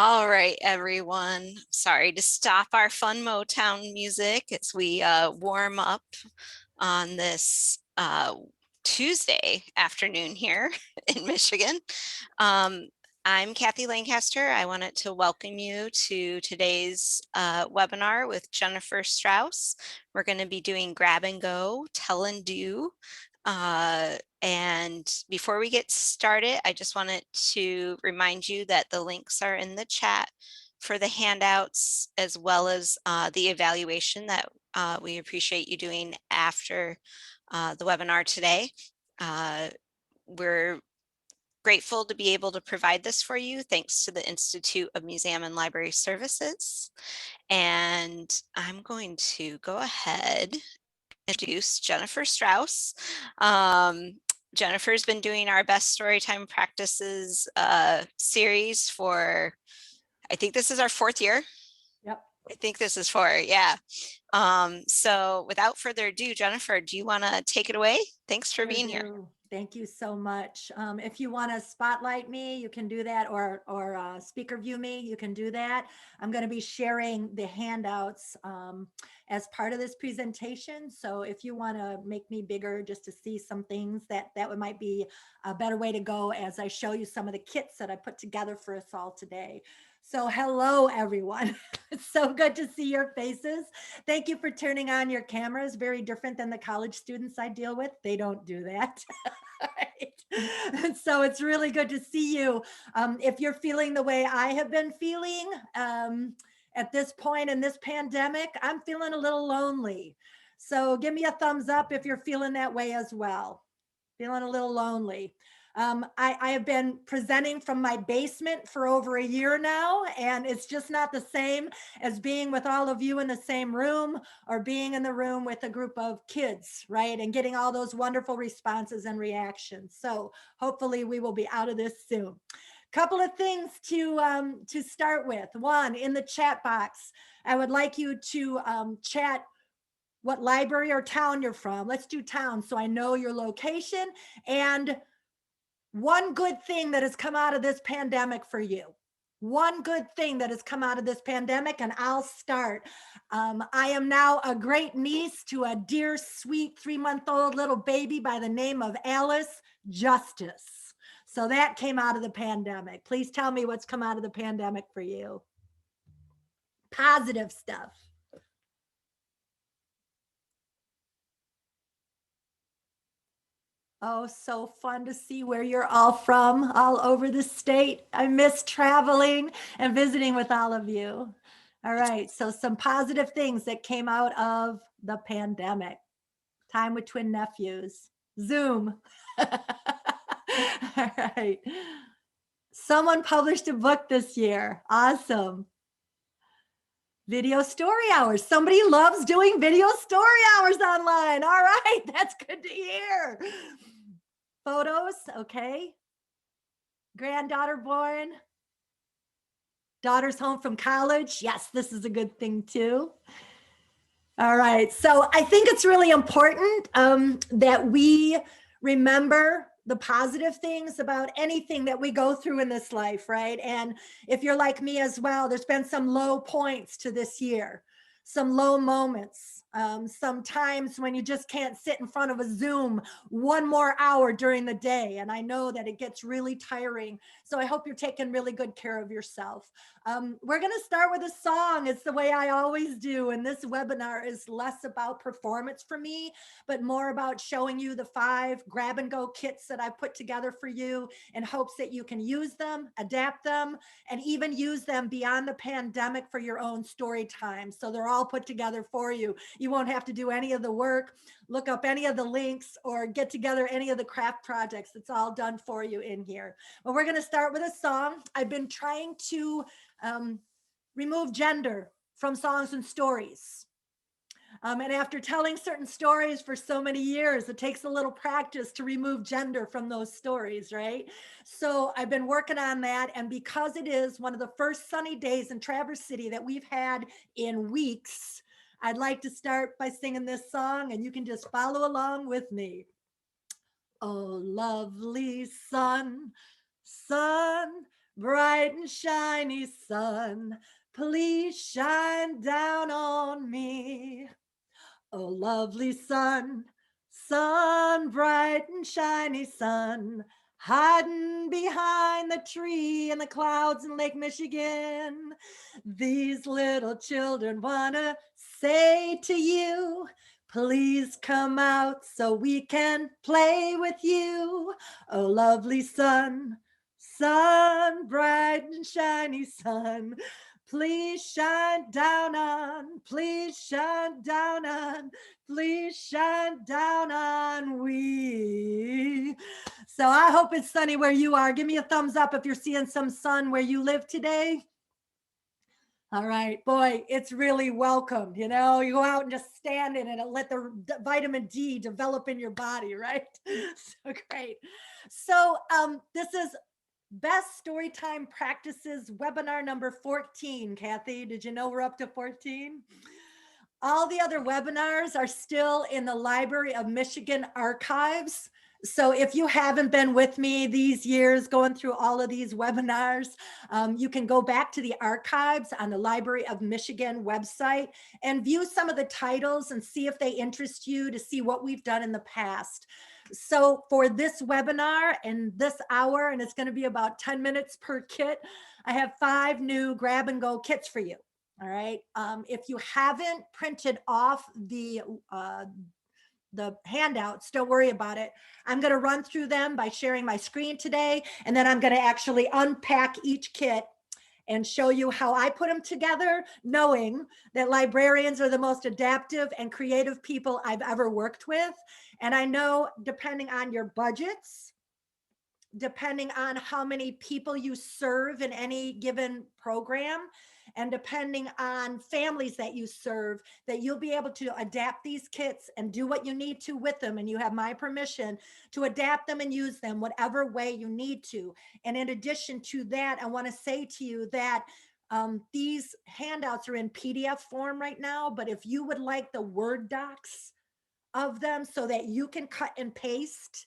All right, everyone. Sorry to stop our fun Motown music as we warm up on this Tuesday afternoon here in Michigan. Um, I'm Kathy Lancaster. I wanted to welcome you to today's webinar with Jennifer Strauss. We're going to be doing grab and go, tell and do. And before we get started, I just wanted to remind you that the links are in the chat for the handouts as well as the evaluation that we appreciate you doing after the webinar today. We're grateful to be able to provide this for you thanks to the Institute of Museum and Library Services. And I'm going to go ahead introduce Jennifer Strauss. Jennifer's been doing our best storytime practices series for, I think this is our 4th year. Yep. I think this is yeah. So without further ado, Jennifer, do you want to take it away? Thanks for being here. Thank you so much. If you want to spotlight me, you can do that, or speaker view me, you can do that. I'm going to be sharing the handouts as part of this presentation. So if you want to make me bigger just to see some things, that might be a better way to go as I show you some of the kits that I put together for us all today. So hello, everyone. It's so good to see your faces. Thank you for turning on your cameras. Very different than the college students I deal with. They don't do that. Right. So it's really good to see you. If you're feeling the way I have been feeling at this point in this pandemic, I'm feeling a little lonely. So give me a thumbs up if you're feeling that way as well. Feeling a little lonely. I have been presenting from my basement for over a year now, and it's just not the same as being with all of you in the same room or being in the room with a group of kids, right? And getting all those wonderful responses and reactions. So hopefully we will be out of this soon. Couple of things to start with. One, in the chat box, I would like you to chat what library or town you're from. Let's do town so I know your location and one good thing that has come out of this pandemic for you. One good thing that has come out of this pandemic, and I'll start. I am now a great niece to a dear, sweet 3-month-old little baby by the name of Alice Justice. So that came out of the pandemic. Please tell me what's come out of the pandemic for you. Positive stuff. Oh, so fun to see where you're all from, all over the state. I miss traveling and visiting with all of you. All right, so some positive things that came out of the pandemic. Time with twin nephews. Zoom. All right. Someone published a book this year. Awesome. Video story hours. Somebody loves doing video story hours online. All right, that's good to hear. Photos, okay. Granddaughter born. Daughter's home from college. Yes, this is a good thing too. All right, so I think it's really important that we remember the positive things about anything that we go through in this life, right? And if you're like me as well, there's been some low points to this year, some low moments, some times when you just can't sit in front of a Zoom one more hour during the day. And I know that it gets really tiring. So I hope you're taking really good care of yourself. We're going to start with a song. It's the way I always do. And this webinar is less about performance for me, but more about showing you the 5 grab and go kits that I put together for you in hopes that you can use them, adapt them, and even use them beyond the pandemic for your own story time. So they're all put together for you. You won't have to do any of the work, look up any of the links, or get together any of the craft projects. It's all done for you in here. But we're going to start with a song. I've been trying to remove gender from songs and stories. And after telling certain stories for so many years, it takes a little practice to remove gender from those stories, right? So I've been working on that. And because it is one of the first sunny days in Traverse City that we've had in weeks, I'd like to start by singing this song, and you can just follow along with me. Oh, lovely sun, sun, bright and shiny sun, please shine down on me. Oh, lovely sun, sun, bright and shiny sun, hiding behind the tree and the clouds in Lake Michigan. These little children wanna say to you, please come out so we can play with you. Oh, lovely sun, sun, bright and shiny sun, please shine down on, please shine down on, please shine down on we. So I hope it's sunny where you are. Give me a thumbs up if you're seeing some sun where you live today. All right, boy, it's really welcome. You know, you go out and just stand in it and let the vitamin D develop in your body, right? So great. So this is Best Storytime Practices webinar number 14. Kathy, did you know we're up to 14? All the other webinars are still in the Library of Michigan archives. So if you haven't been with me these years going through all of these webinars, you can go back to the archives on the Library of Michigan website and view some of the titles and see if they interest you, to see what we've done in the past. So for this webinar and this hour, and it's going to be about 10 minutes per kit, I have 5 new grab and go kits for you. All right. If you haven't printed off the handouts, don't worry about it. I'm going to run through them by sharing my screen today, and then I'm going to actually unpack each kit and show you how I put them together, knowing that librarians are the most adaptive and creative people I've ever worked with. And I know, depending on your budgets, depending on how many people you serve in any given program, and depending on families that you serve, that you'll be able to adapt these kits and do what you need to with them. And you have my permission to adapt them and use them whatever way you need to. And in addition to that, I want to say to you that these handouts are in PDF form right now, but if you would like the Word docs of them so that you can cut and paste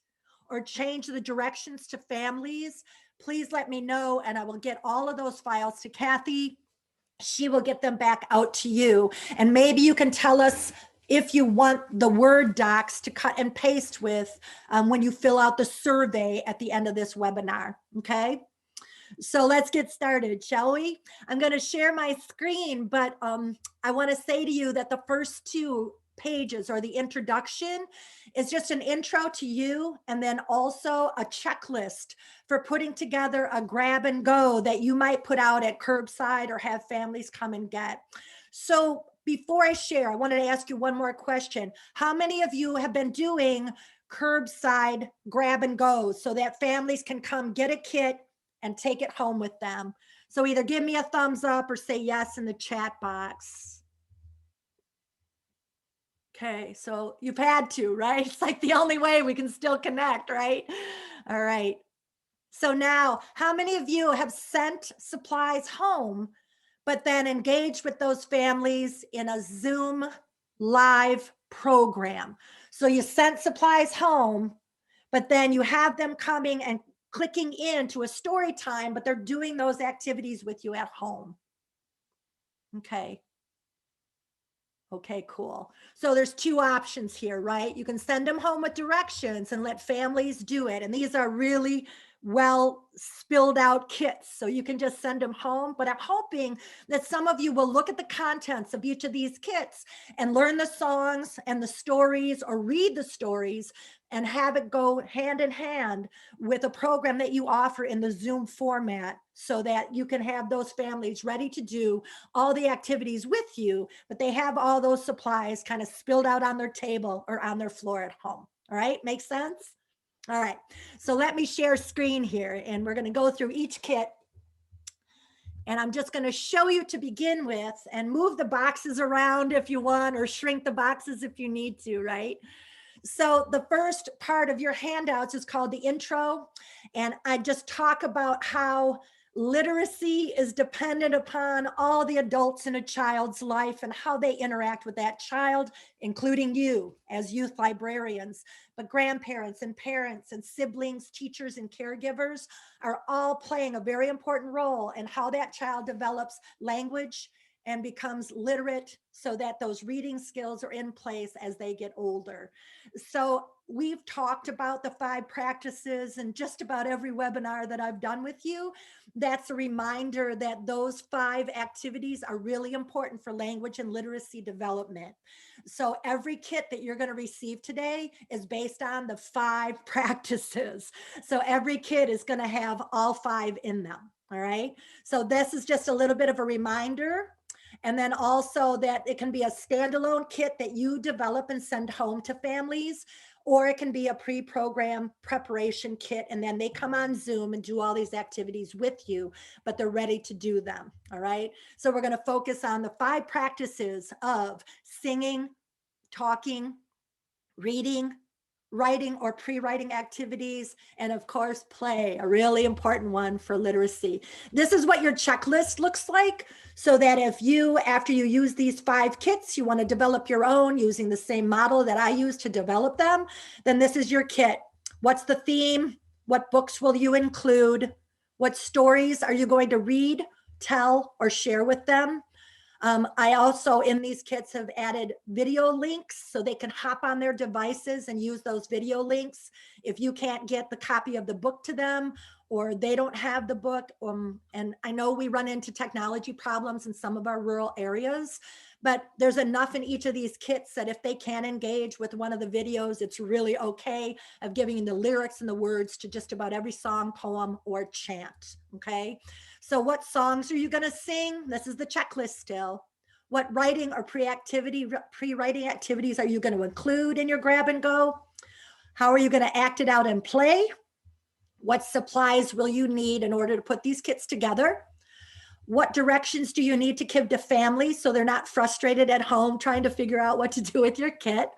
or change the directions to families, please let me know, and I will get all of those files to Kathy. She will get them back out to you. And maybe you can tell us if you want the Word docs to cut and paste with when you fill out the survey at the end of this webinar. Okay. So let's get started, shall we? I'm going to share my screen, but I want to say to you that the first 2 pages, or the introduction, is just an intro to you, and then also a checklist for putting together a grab and go that you might put out at curbside or have families come and get. So before I share, I wanted to ask you one more question. How many of you have been doing curbside grab and go so that families can come get a kit and take it home with them? So either give me a thumbs up or say yes in the chat box. Okay, so you've had to, right? It's like the only way we can still connect, right? All right. So now, how many of you have sent supplies home, but then engaged with those families in a Zoom live program? So you sent supplies home, but then you have them coming and clicking into a story time, but they're doing those activities with you at home. Okay. Okay, cool. So there's 2 options here, right? You can send them home with directions and let families do it. And these are really well spilled out kits. So you can just send them home. But I'm hoping that some of you will look at the contents of each of these kits and learn the songs and the stories, or read the stories, and have it go hand in hand with a program that you offer in the Zoom format, so that you can have those families ready to do all the activities with you, but they have all those supplies kind of spilled out on their table or on their floor at home. All right, makes sense? All right, so let me share screen here, and we're going to go through each kit. And I'm just going to show you to begin with, and move the boxes around if you want, or shrink the boxes if you need to, right? So the first part of your handouts is called the intro. And I just talk about how Literacy is dependent upon all the adults in a child's life and how they interact with that child, including you as youth librarians. But grandparents and parents and siblings, teachers and caregivers are all playing a very important role in how that child develops language and becomes literate so that those reading skills are in place as they get older. So we've talked about the 5 practices in just about every webinar that I've done with you. That's a reminder that those 5 activities are really important for language and literacy development. So every kit that you're going to receive today is based on the 5 practices. So every kit is going to have all 5 in them. All right. So this is just a little bit of a reminder. And then also that it can be a standalone kit that you develop and send home to families, or it can be a pre-programmed preparation kit. And then they come on Zoom and do all these activities with you, but they're ready to do them. All right. So we're going to focus on the 5 practices of singing, talking, reading, writing or pre-writing activities, and of course, play, a really important one for literacy. This is what your checklist looks like, so that if you, after you use these 5 kits, you want to develop your own using the same model that I use to develop them, then this is your kit. What's the theme? What books will you include? What stories are you going to read, tell, or share with them? I also, in these kits, have added video links so they can hop on their devices and use those video links. If you can't get the copy of the book to them, or they don't have the book, and I know we run into technology problems in some of our rural areas, but there's enough in each of these kits that if they can engage with one of the videos, it's really okay, of giving the lyrics and the words to just about every song, poem, or chant. Okay. So what songs are you going to sing? This is the checklist still. What writing or pre-writing activities are you going to include in your grab and go? How are you going to act it out and play? What supplies will you need in order to put these kits together? What directions do you need to give to families so they're not frustrated at home trying to figure out what to do with your kit?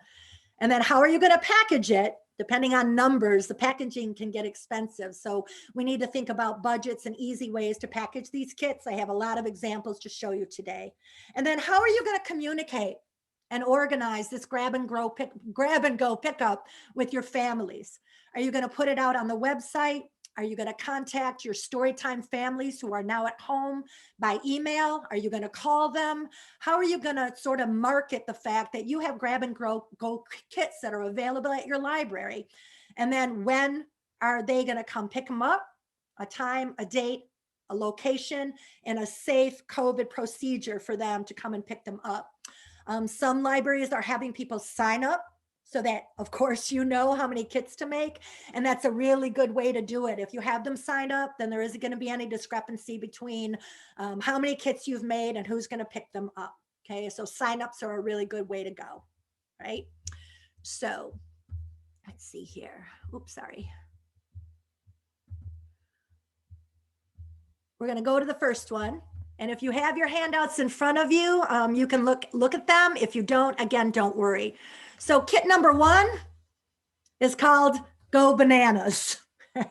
And then how are you going to package it? Depending on numbers, the packaging can get expensive. So we need to think about budgets and easy ways to package these kits. I have a lot of examples to show you today. And then how are you going to communicate and organize this grab and go pickup with your families? Are you going to put it out on the website? Are you going to contact your Storytime families who are now at home by email? Are you going to call them? How are you going to sort of market the fact that you have grab and go kits that are available at your library? And then when are they going to come pick them up? A time, a date, a location, and a safe COVID procedure for them to come and pick them up. Some libraries are having people sign up so that, of course, you know how many kits to make. And that's a really good way to do it. If you have them sign up, then there isn't going to be any discrepancy between how many kits you've made and who's going to pick them up. Okay, so signups are a really good way to go, right? So let's see here. Oops, sorry. We're going to go to the first one. And if you have your handouts in front of you, you can look at them. If you don't, again, don't worry. So kit number 1 is called Go Bananas,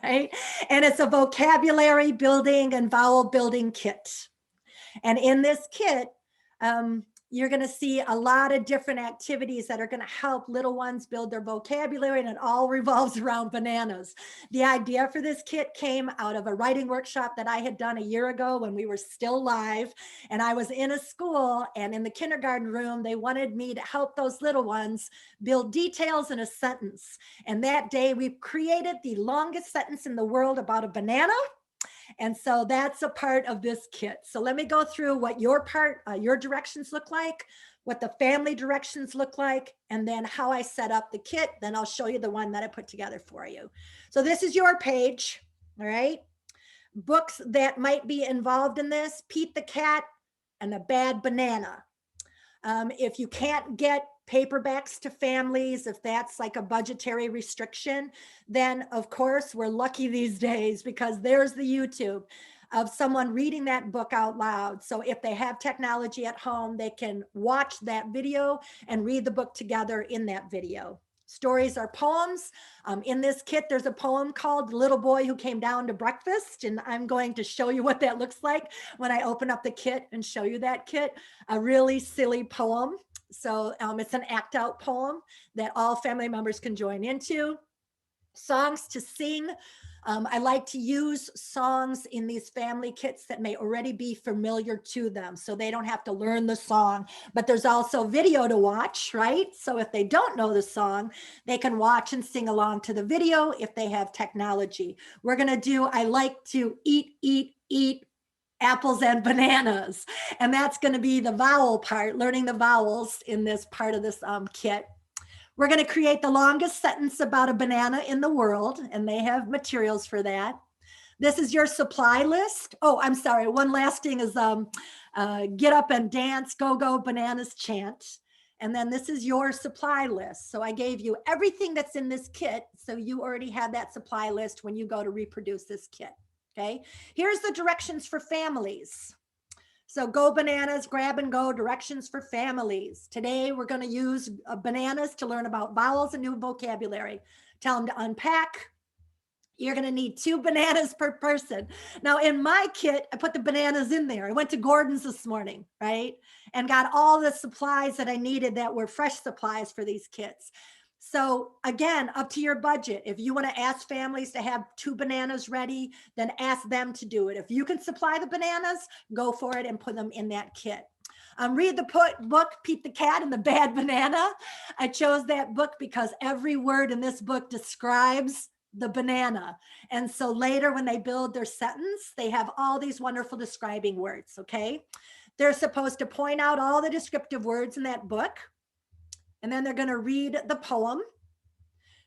right? And it's a vocabulary building and vowel building kit. And in this kit, you're going to see a lot of different activities that are going to help little ones build their vocabulary, and it all revolves around bananas. The idea for this kit came out of a writing workshop that I had done a year ago when we were still live, and I was in a school, and in the kindergarten room, they wanted me to help those little ones build details in a sentence. And that day we created the longest sentence in the world about a banana. And so that's a part of this kit. So let me go through what your directions look like, what the family directions look like, and then how I set up the kit. Then I'll show you the one that I put together for you. So this is your page, all right? Books that might be involved in this: Pete the Cat and A Bad Banana. If you can't get paperbacks to families, if that's like a budgetary restriction, then of course we're lucky these days because there's the YouTube of someone reading that book out loud. So if they have technology at home, they can watch that video and read the book together in that video. Stories are poems. In this kit, there's a poem called Little Boy Who Came Down to Breakfast. And I'm going to show you what that looks like when I open up the kit and show you that kit. A really silly poem. So it's an act out poem that all family members can join into. Songs to sing. I like to use songs in these family kits that may already be familiar to them, so they don't have to learn the song, but there's also video to watch, right? So if they don't know the song, they can watch and sing along to the video if they have technology. We're gonna do, I like to eat apples and bananas. And that's gonna be the vowel part, learning the vowels in this part of this kit. We're going to create the longest sentence about a banana in the world, and they have materials for that. This is your supply list. Oh, I'm sorry. One last thing is get up and dance, go, go, bananas chant. And then this is your supply list. So I gave you everything that's in this kit. So you already have that supply list when you go to reproduce this kit. Okay. Here's the directions for families. So go bananas, grab and go, directions for families. Today, we're going to use bananas to learn about vowels and new vocabulary. Tell them to unpack. You're going to need 2 bananas per person. Now, in my kit, I put the bananas in there. I went to Gordon's this morning, right? And got all the supplies that I needed that were fresh supplies for these kits. So again, up to your budget. If you want to ask families to have 2 bananas ready, then ask them to do it. If you can supply the bananas, go for it and put them in that kit. Read the book, Pete the Cat and the Bad Banana. I chose that book because every word in this book describes the banana. And so later when they build their sentence, they have all these wonderful describing words, okay? They're supposed to point out all the descriptive words in that book. And then they're going to read the poem.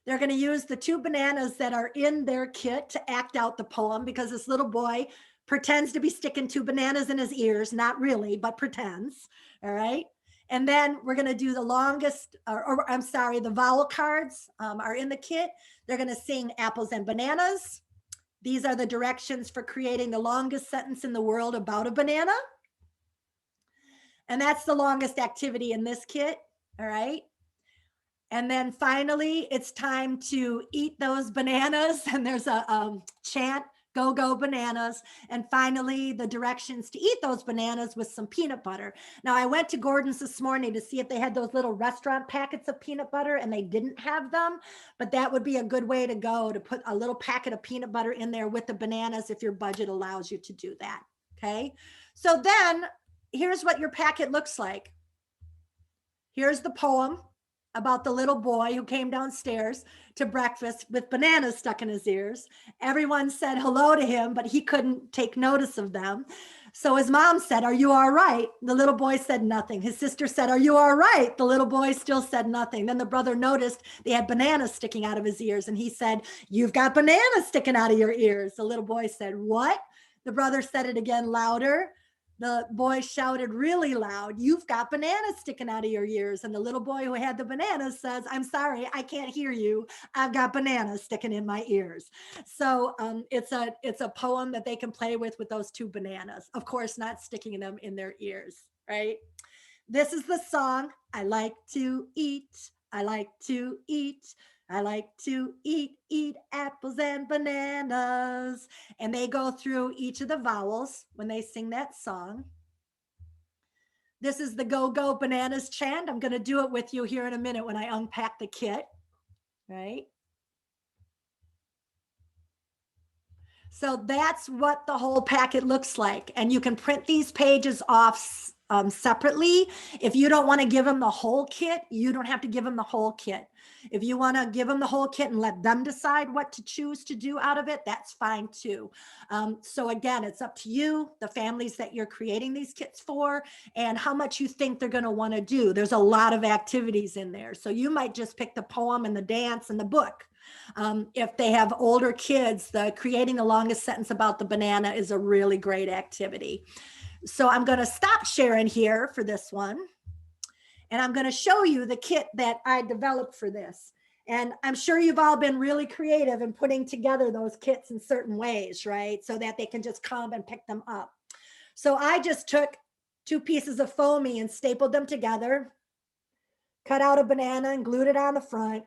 They're going to use the 2 bananas that are in their kit to act out the poem, because this little boy pretends to be sticking 2 bananas in his ears, not really, but pretends. All right. And then we're going to do the longest, or I'm sorry, the vowel cards are in the kit. They're going to sing apples and bananas. These are the directions for creating the longest sentence in the world about a banana. And that's the longest activity in this kit. All right. And then finally, it's time to eat those bananas. And there's a chant, go, go bananas. And finally, the directions to eat those bananas with some peanut butter. Now, I went to Gordon's this morning to see if they had those little restaurant packets of peanut butter, and they didn't have them. But that would be a good way to go, to put a little packet of peanut butter in there with the bananas if your budget allows you to do that. Okay. So then here's what your packet looks like. Here's the poem about the little boy who came downstairs to breakfast with bananas stuck in his ears. Everyone said hello to him, but he couldn't take notice of them. So his mom said, "Are you all right?" The little boy said nothing. His sister said, "Are you all right?" The little boy still said nothing. Then the brother noticed they had bananas sticking out of his ears, and he said, "You've got bananas sticking out of your ears." The little boy said, "What?" The brother said it again louder. The boy shouted really loud, "You've got bananas sticking out of your ears." And the little boy who had the bananas says, "I'm sorry, I can't hear you. I've got bananas sticking in my ears." So it's a poem that they can play with those 2 bananas. Of course, not sticking them in their ears, right? This is the song. I like to eat. I like to eat. I like to eat apples and bananas. And they go through each of the vowels when they sing that song. This is the go, go bananas chant. I'm going to do it with you here in a minute when I unpack the kit, right? So that's what the whole packet looks like. And you can print these pages off separately. If you don't want to give them the whole kit, you don't have to give them the whole kit. If you want to give them the whole kit and let them decide what to choose to do out of it, that's fine too. So again, it's up to you, the families that you're creating these kits for, and how much you think they're going to want to do. There's a lot of activities in there. So you might just pick the poem and the dance and the book. If they have older kids, the creating the longest sentence about the banana is a really great activity. So I'm going to stop sharing here for this one. And I'm going to show you the kit that I developed for this. And I'm sure you've all been really creative in putting together those kits in certain ways, right? So that they can just come and pick them up. So I just took 2 pieces of foamy and stapled them together, cut out a banana and glued it on the front.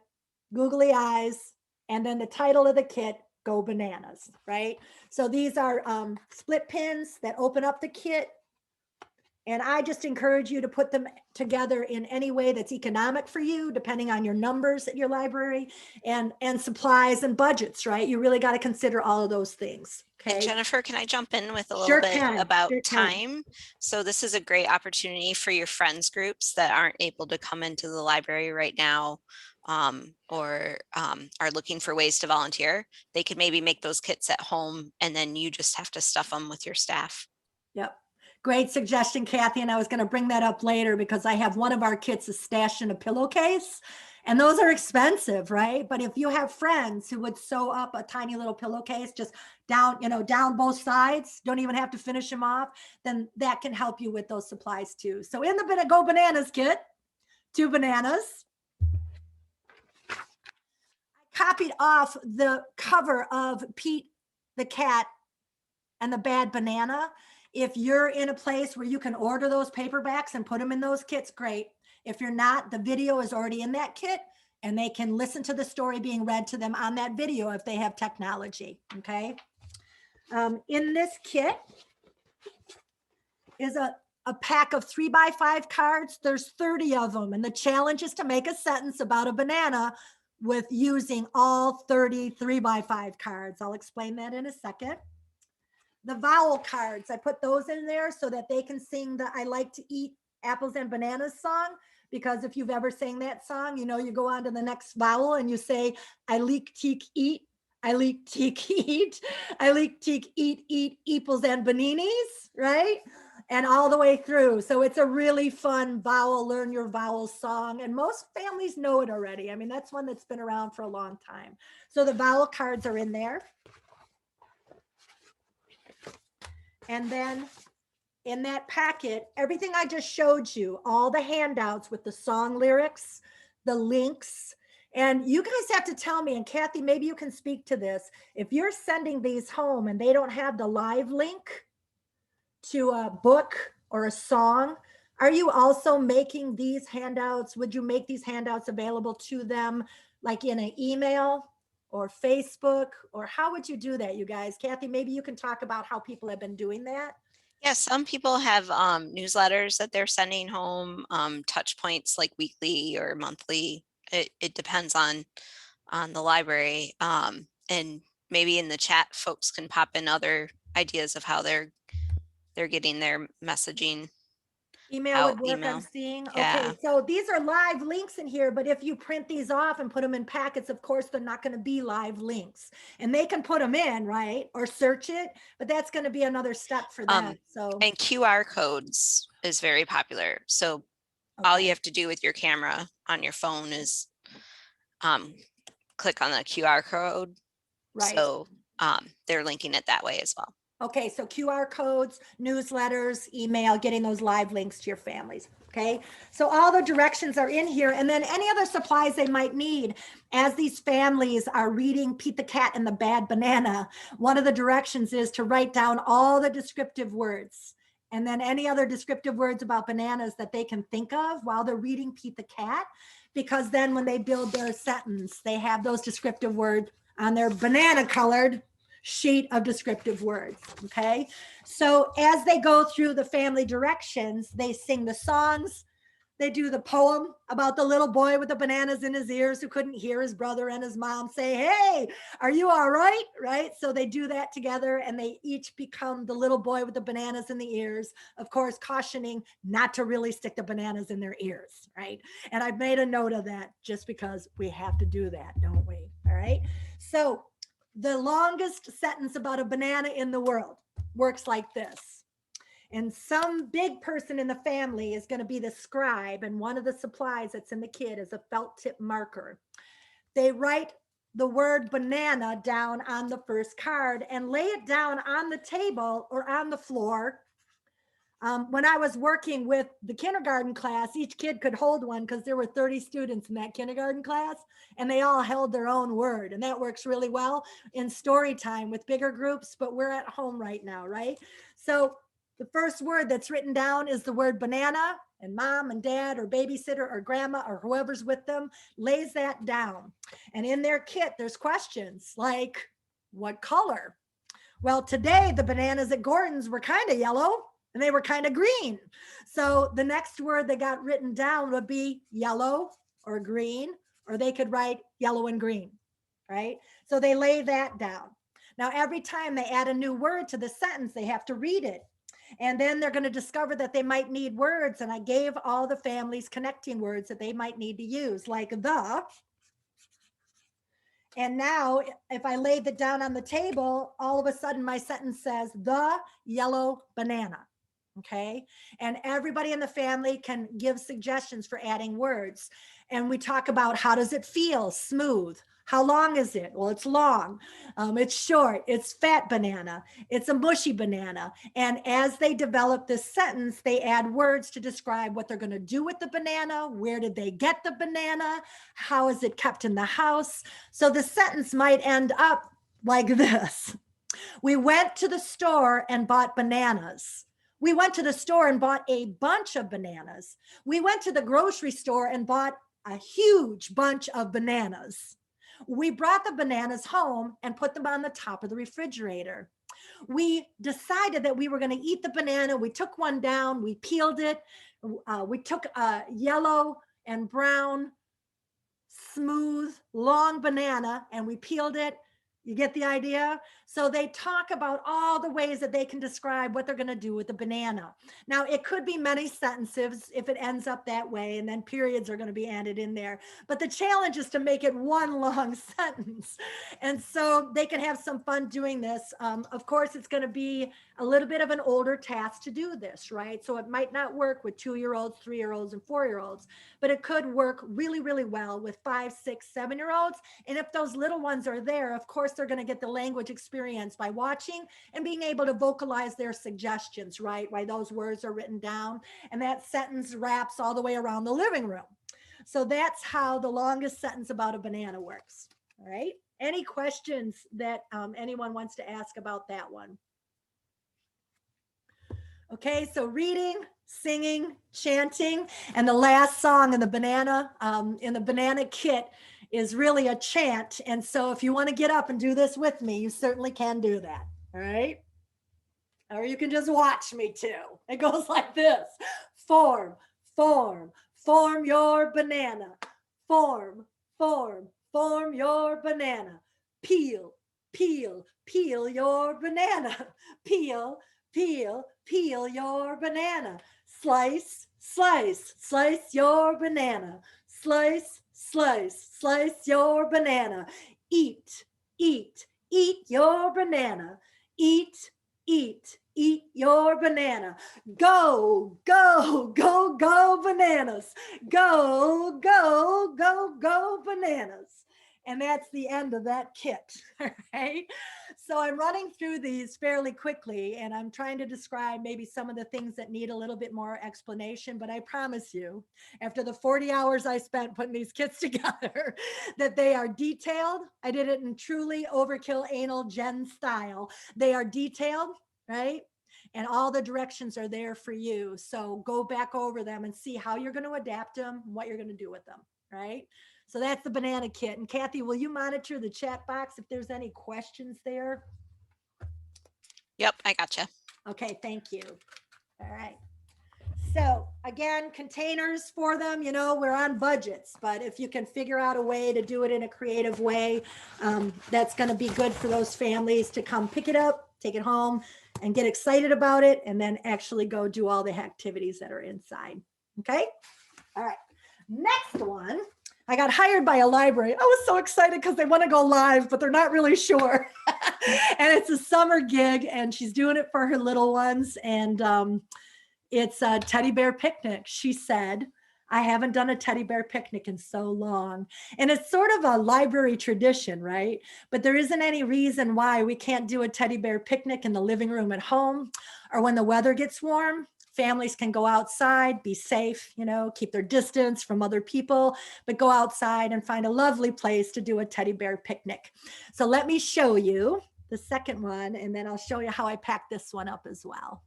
googly eyes, and then the title of the kit, Go Bananas, right? So these are split pins that open up the kit. And I just encourage you to put them together in any way that's economic for you, depending on your numbers at your library and supplies and budgets, right? You really got to consider all of those things. And Okay. Jennifer, can I jump in with a little Sure bit can. about Sure can. time? So this is a great opportunity for your friends groups that aren't able to come into the library right now, or are looking for ways to volunteer. They could maybe make those kits at home, and then you just have to stuff them with your staff. Yep. Great suggestion, Kathy. And I was going to bring that up later because I have one of our kits is stashed in a pillowcase. And those are expensive, right? But if you have friends who would sew up a tiny little pillowcase just down, down both sides, don't even have to finish them off, then that can help you with those supplies too. So in the Go Bananas kit, 2 bananas. I copied off the cover of Pete the Cat and the Bad Banana. If you're in a place where you can order those paperbacks and put them in those kits, great. If you're not, the video is already in that kit and they can listen to the story being read to them on that video if they have technology, okay? In this kit is a pack of 3x5 cards. There's 30 of them. And the challenge is to make a sentence about a banana with using all 30 3x5 cards. I'll explain that in a second. The vowel cards, I put those in there so that they can sing the I like to eat apples and bananas song, because if you've ever sang that song, you go on to the next vowel and you say, I leak teak eat, I leak teak eat, I leak teak eat eeples and baninis, right? And all the way through. So it's a really fun vowel, learn your vowels song. And most families know it already. I mean, that's one that's been around for a long time. So the vowel cards are in there. And then in that packet, everything I just showed you, all the handouts with the song lyrics, the links, and you guys have to tell me, and Kathy, maybe you can speak to this. If you're sending these home and they don't have the live link to a book or a song, are you also making these handouts? Would you make these handouts available to them like in an email or Facebook, or how would you do that, you guys? Kathy, maybe you can talk about how people have been doing that. Yeah, some people have newsletters that they're sending home, touch points like weekly or monthly. It depends on the library. And maybe in the chat, folks can pop in other ideas of how they're getting their messaging Email out. would work, I'm Email. seeing. Yeah. Okay, so these are live links in here, but if you print these off and put them in packets, of course, they're not going to be live links. And they can put them in, right? Or search it, but that's going to be another step for them. So, And QR codes is very popular. So all okay. you have to do with your camera on your phone is click on the QR code. Right. So they're linking it that way as well. Okay, so QR codes, newsletters, email, getting those live links to your families. Okay, so all the directions are in here, and then any other supplies they might need as these families are reading Pete the Cat and the Bad Banana. One of the directions is to write down all the descriptive words, and then any other descriptive words about bananas that they can think of while they're reading Pete the Cat, because then when they build their sentence, they have those descriptive words on their banana colored sheet of descriptive words. Okay, so as they go through the family directions, they sing the songs, they do the poem about the little boy with the bananas in his ears who couldn't hear his brother and his mom say, hey, are you all right? Right, so they do that together and they each become the little boy with the bananas in the ears, of course cautioning not to really stick the bananas in their ears, right? And I've made a note of that just because we have to do that, don't we? All right, so the longest sentence about a banana in the world works like this. And some big person in the family is going to be the scribe. And one of the supplies that's in the kit is a felt tip marker. They write the word banana down on the first card and lay it down on the table or on the floor. When I was working with the kindergarten class, each kid could hold one because there were 30 students in that kindergarten class and they all held their own word. And that works really well in story time with bigger groups, but we're at home right now, right? So the first word that's written down is the word banana. And mom and dad or babysitter or grandma or whoever's with them lays that down. And in their kit, there's questions like, what color? Well, today the bananas at Gordon's were kind of yellow and they were kind of green. So the next word that got written down would be yellow or green, or they could write yellow and green, right? So they lay that down. Now, every time they add a new word to the sentence, they have to read it. And then they're going to discover that they might need words. And I gave all the families connecting words that they might need to use, like the. And now, if I laid it down on the table, all of a sudden my sentence says the yellow banana. Okay. And everybody in the family can give suggestions for adding words. And we talk about, how does it feel? Smooth. How long is it? Well, it's long. It's short. It's fat banana. It's a mushy banana. And as they develop this sentence, they add words to describe what they're going to do with the banana. Where did they get the banana? How is it kept in the house? So the sentence might end up like this. We went to the store and bought bananas. We went to the store and bought a bunch of bananas. We went to the grocery store and bought a huge bunch of bananas. We brought the bananas home and put them on the top of the refrigerator. We decided that we were going to eat the banana. We took one down, we peeled it. We took a yellow and brown, smooth, long banana and we peeled it. You get the idea? So they talk about all the ways that they can describe what they're going to do with the banana. Now, it could be many sentences if it ends up that way, and then periods are going to be added in there. But the challenge is to make it one long sentence. And so they can have some fun doing this. Of course, it's going to be a little bit of an older task to do this, right? So it might not work with 2-year-olds, 3-year-olds, and 4-year-olds, but it could work really, really well with 5, 6, 7-year-olds. And if those little ones are there, of course, they're going to get the language experience by watching and being able to vocalize their suggestions, right? Why those words are written down. And that sentence wraps all the way around the living room. So that's how the longest sentence about a banana works. All right. Any questions that anyone wants to ask about that one? Okay, so reading, singing, chanting, and the last song in the banana kit is really a chant. And so if you want to get up and do this with me, you certainly can do that. All right. Or you can just watch me too. It goes like this. Form, form, form your banana. Form, form, form your banana. Peel, peel, peel your banana. Peel, peel, peel your banana. Slice, slice, slice your banana. Slice, slice, slice your banana. Eat, eat, eat your banana. Eat, eat, eat your banana. Go, go, go, go bananas. Go, go, go, go bananas. And that's the end of that kit, right? So I'm running through these fairly quickly and I'm trying to describe maybe some of the things that need a little bit more explanation, but I promise you, after the 40 hours I spent putting these kits together, that they are detailed. I did it in truly overkill anal Jen style. They are detailed, right? And all the directions are there for you. So go back over them and see how you're going to adapt them, what you're going to do with them, right? So that's the banana kit. And Kathy, will you monitor the chat box if there's any questions there? Yep, I gotcha. Okay, thank you. All right. So again, containers for them, you know, we're on budgets, but if you can figure out a way to do it in a creative way, that's going to be good for those families to come pick it up, take it home and get excited about it, and then actually go do all the activities that are inside. Okay. All right. Next one. I got hired by a library. I was so excited because they want to go live, but they're not really sure. And it's a summer gig and she's doing it for her little ones. And it's a teddy bear picnic. She said, I haven't done a teddy bear picnic in so long. And it's sort of a library tradition, right? But there isn't any reason why we can't do a teddy bear picnic in the living room at home or when the weather gets warm. Families can go outside, be safe, you know, keep their distance from other people, but go outside and find a lovely place to do a teddy bear picnic. So let me show you the second one, and then I'll show you how I packed this one up as well.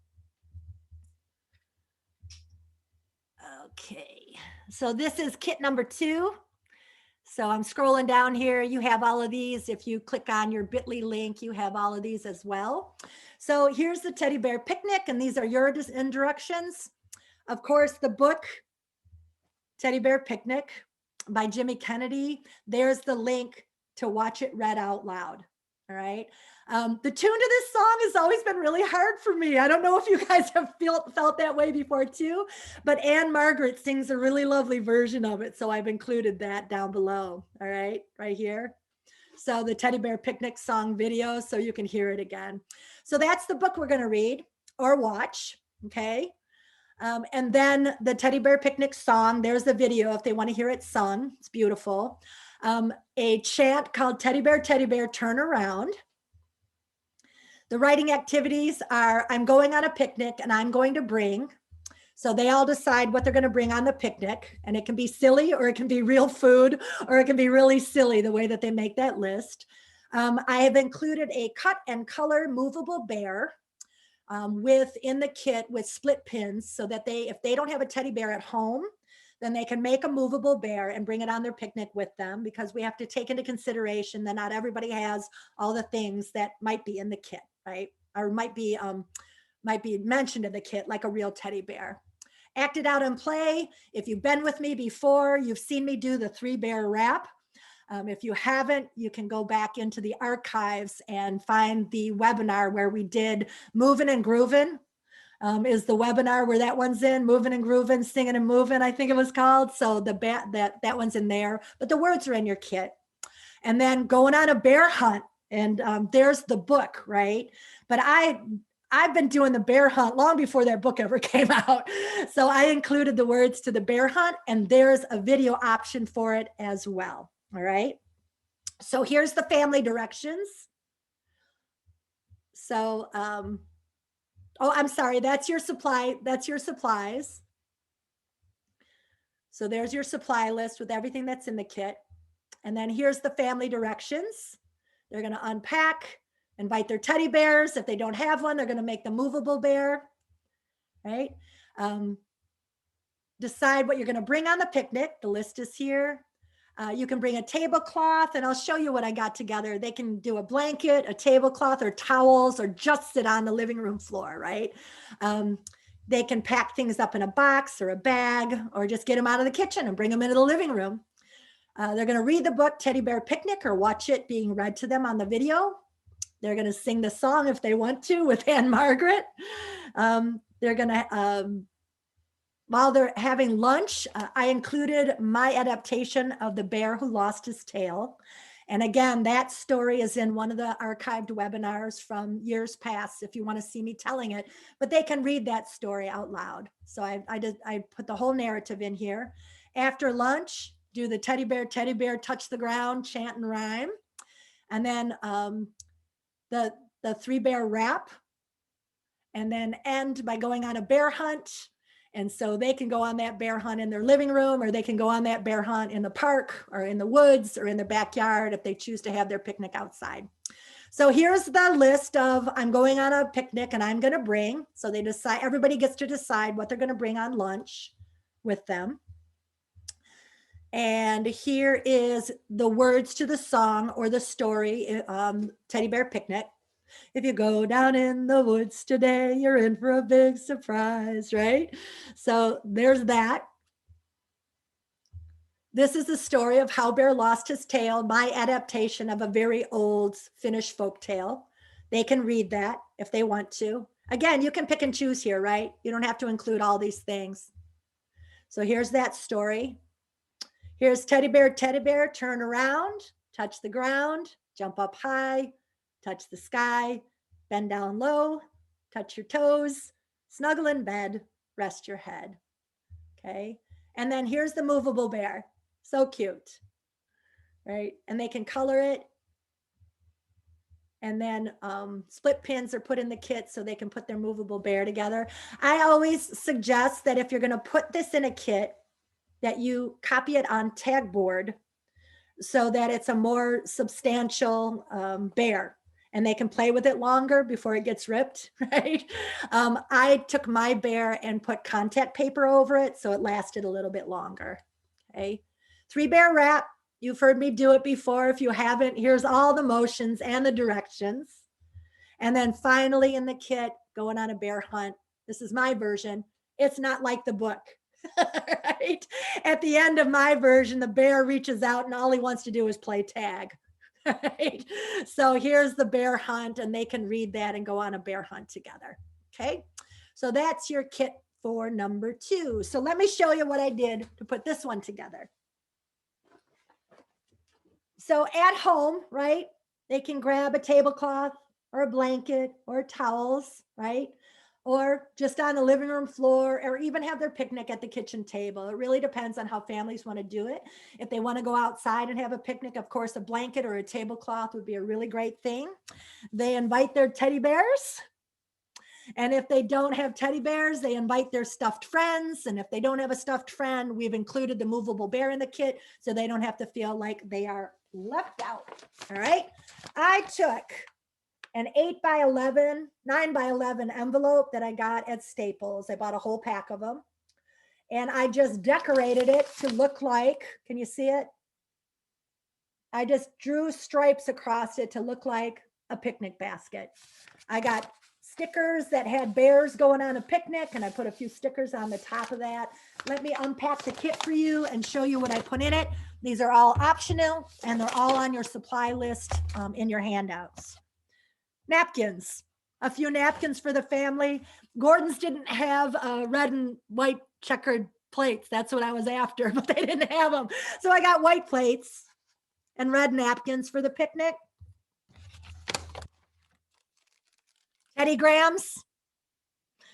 Okay, so this is kit number 2. So I'm scrolling down here. You have all of these. If you click on your bit.ly link, you have all of these as well. So here's the teddy bear picnic, and these are your instructions. Of course, the book, Teddy Bear Picnic by Jimmy Kennedy. There's the link to watch it read out loud. All right. The tune to this song has always been really hard for me. I don't know if you guys have felt that way before too, but Ann-Margret sings a really lovely version of it. So I've included that down below. All right, right here. So the Teddy Bear Picnic song video, so you can hear it again. So that's the book we're going to read or watch. Okay. And then the Teddy Bear Picnic song, there's the video if they want to hear it sung. It's beautiful. A chant called Teddy Bear, Turn Around. The writing activities are I'm going on a picnic and I'm going to bring. So they all decide what they're going to bring on the picnic. And it can be silly or it can be real food or it can be really silly the way that they make that list. I have included a cut and color movable bear in the kit with split pins so that if they don't have a teddy bear at home, then they can make a movable bear and bring it on their picnic with them, because we have to take into consideration that not everybody has all the things that might be in the kit, right? Or might be mentioned in the kit, like a real teddy bear. Act it out and play. If you've been with me before, you've seen me do the 3-bear rap. If you haven't, you can go back into the archives and find the webinar where we did Moving and Grooving. Is the webinar where that one's in, Moving and Grooving, Singing and Moving, I think it was called. So that one's in there, but the words are in your kit. And then going on a bear hunt, and there's the book, right? But I've been doing the bear hunt long before that book ever came out. So I included the words to the bear hunt, and there's a video option for it as well. All right. So here's the family directions. So, oh, I'm sorry. That's your supply. That's your supplies. So there's your supply list with everything that's in the kit. And then here's the family directions. They're going to unpack, invite their teddy bears. If they don't have one, they're going to make the movable bear, right? Decide what you're going to bring on the picnic. The list is here. You can bring a tablecloth, and I'll show you what I got together. They can do a blanket, a tablecloth, or towels, or just sit on the living room floor, right? They can pack things up in a box or a bag, or just get them out of the kitchen and bring them into the living room. They're going to read the book Teddy Bear Picnic or watch it being read to them on the video. They're going to sing the song if they want to with Ann-Margret. They're going to, while they're having lunch, I included my adaptation of The Bear Who Lost His Tail. And again, that story is in one of the archived webinars from years past if you want to see me telling it, but they can read that story out loud. So I put the whole narrative in here. After lunch, do the teddy bear, touch the ground, chant and rhyme. And then the 3-bear rap, and then end by going on a bear hunt. And so they can go on that bear hunt in their living room, or they can go on that bear hunt in the park or in the woods or in the backyard if they choose to have their picnic outside. So here's the list of I'm going on a picnic and I'm going to bring. So they decide, everybody gets to decide what they're going to bring on lunch with them. And here is the words to the song or the story, Teddy Bear Picnic. If you go down in the woods today, you're in for a big surprise, right? So there's that. This is the story of How Bear Lost His Tail, my adaptation of a very old Finnish folk tale. They can read that if they want to. Again, you can pick and choose here, right? You don't have to include all these things. So here's that story. Here's Teddy Bear, turn around, touch the ground, jump up high, touch the sky, bend down low, touch your toes, snuggle in bed, rest your head. Okay. And then here's the movable bear. So cute, right? And they can color it. And then split pins are put in the kit so they can put their movable bear together. I always suggest that if you're going to put this in a kit, that you copy it on tag board so that it's a more substantial bear. and they can play with it longer before it gets ripped, right? I took my bear and put contact paper over it so it lasted a little bit longer. Okay. 3-bear wrap. You've heard me do it before. If you haven't, here's all the motions and the directions. And then finally in the kit, going on a bear hunt. This is my version. It's not like the book. Right? At the end of my version, the bear reaches out and all he wants to do is play tag. Right? So here's the bear hunt, and they can read that and go on a bear hunt together. Okay. So that's your kit for number 2. So let me show you what I did to put this one together. So at home, right, they can grab a tablecloth or a blanket or towels, right? Or just on the living room floor, or even have their picnic at the kitchen table. It really depends on how families want to do it. If they want to go outside and have a picnic, of course, a blanket or a tablecloth would be a really great thing. They invite their teddy bears. And if they don't have teddy bears, they invite their stuffed friends. And if they don't have a stuffed friend, we've included the movable bear in the kit so they don't have to feel like they are left out. All right. I took an 8x11, 9x11 envelope that I got at Staples. I bought a whole pack of them. And I just decorated it to look like, can you see it? I just drew stripes across it to look like a picnic basket. I got stickers that had bears going on a picnic, and I put a few stickers on the top of that. Let me unpack the kit for you and show you what I put in it. These are all optional, and they're all on your supply list in your handouts. Napkins, a few napkins for the family. Gordon's didn't have red and white checkered plates. That's what I was after, but they didn't have them. So I got white plates and red napkins for the picnic. Teddy Grahams.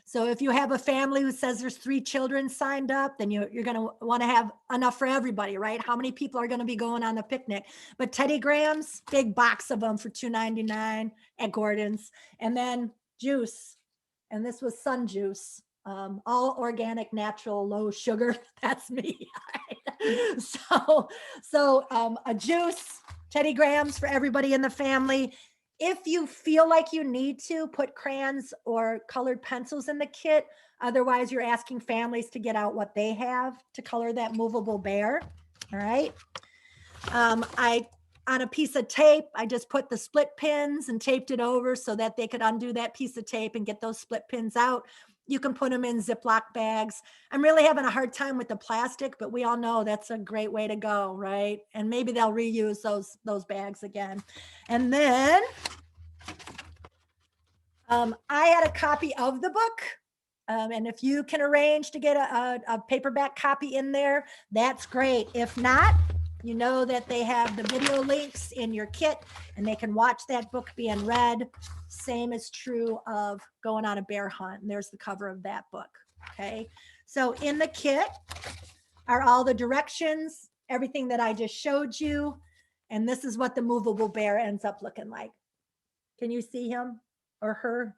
So if you have a family who says there's 3 children signed up, then you're going to want to have enough for everybody, right? How many people are going to be going on the picnic? But Teddy Grahams, big box of them for $2.99 at Gordon's. And then juice. And this was Sun Juice. All organic, natural, low sugar. That's me. So a juice, Teddy Grahams for everybody in the family. If you feel like you need to, put crayons or colored pencils in the kit. Otherwise, you're asking families to get out what they have to color that movable bear. All right. On a piece of tape, I just put the split pins and taped it over so that they could undo that piece of tape and get those split pins out. You can put them in Ziploc bags. I'm really having a hard time with the plastic, but we all know that's a great way to go, right? And maybe they'll reuse those bags again. And then I had a copy of the book. And if you can arrange to get a paperback copy in there, that's great. If not, you know that they have the video links in your kit and they can watch that book being read. Same is true of going on a bear hunt. And there's the cover of that book. Okay. So in the kit are all the directions, everything that I just showed you. And this is what the movable bear ends up looking like. Can you see him or her?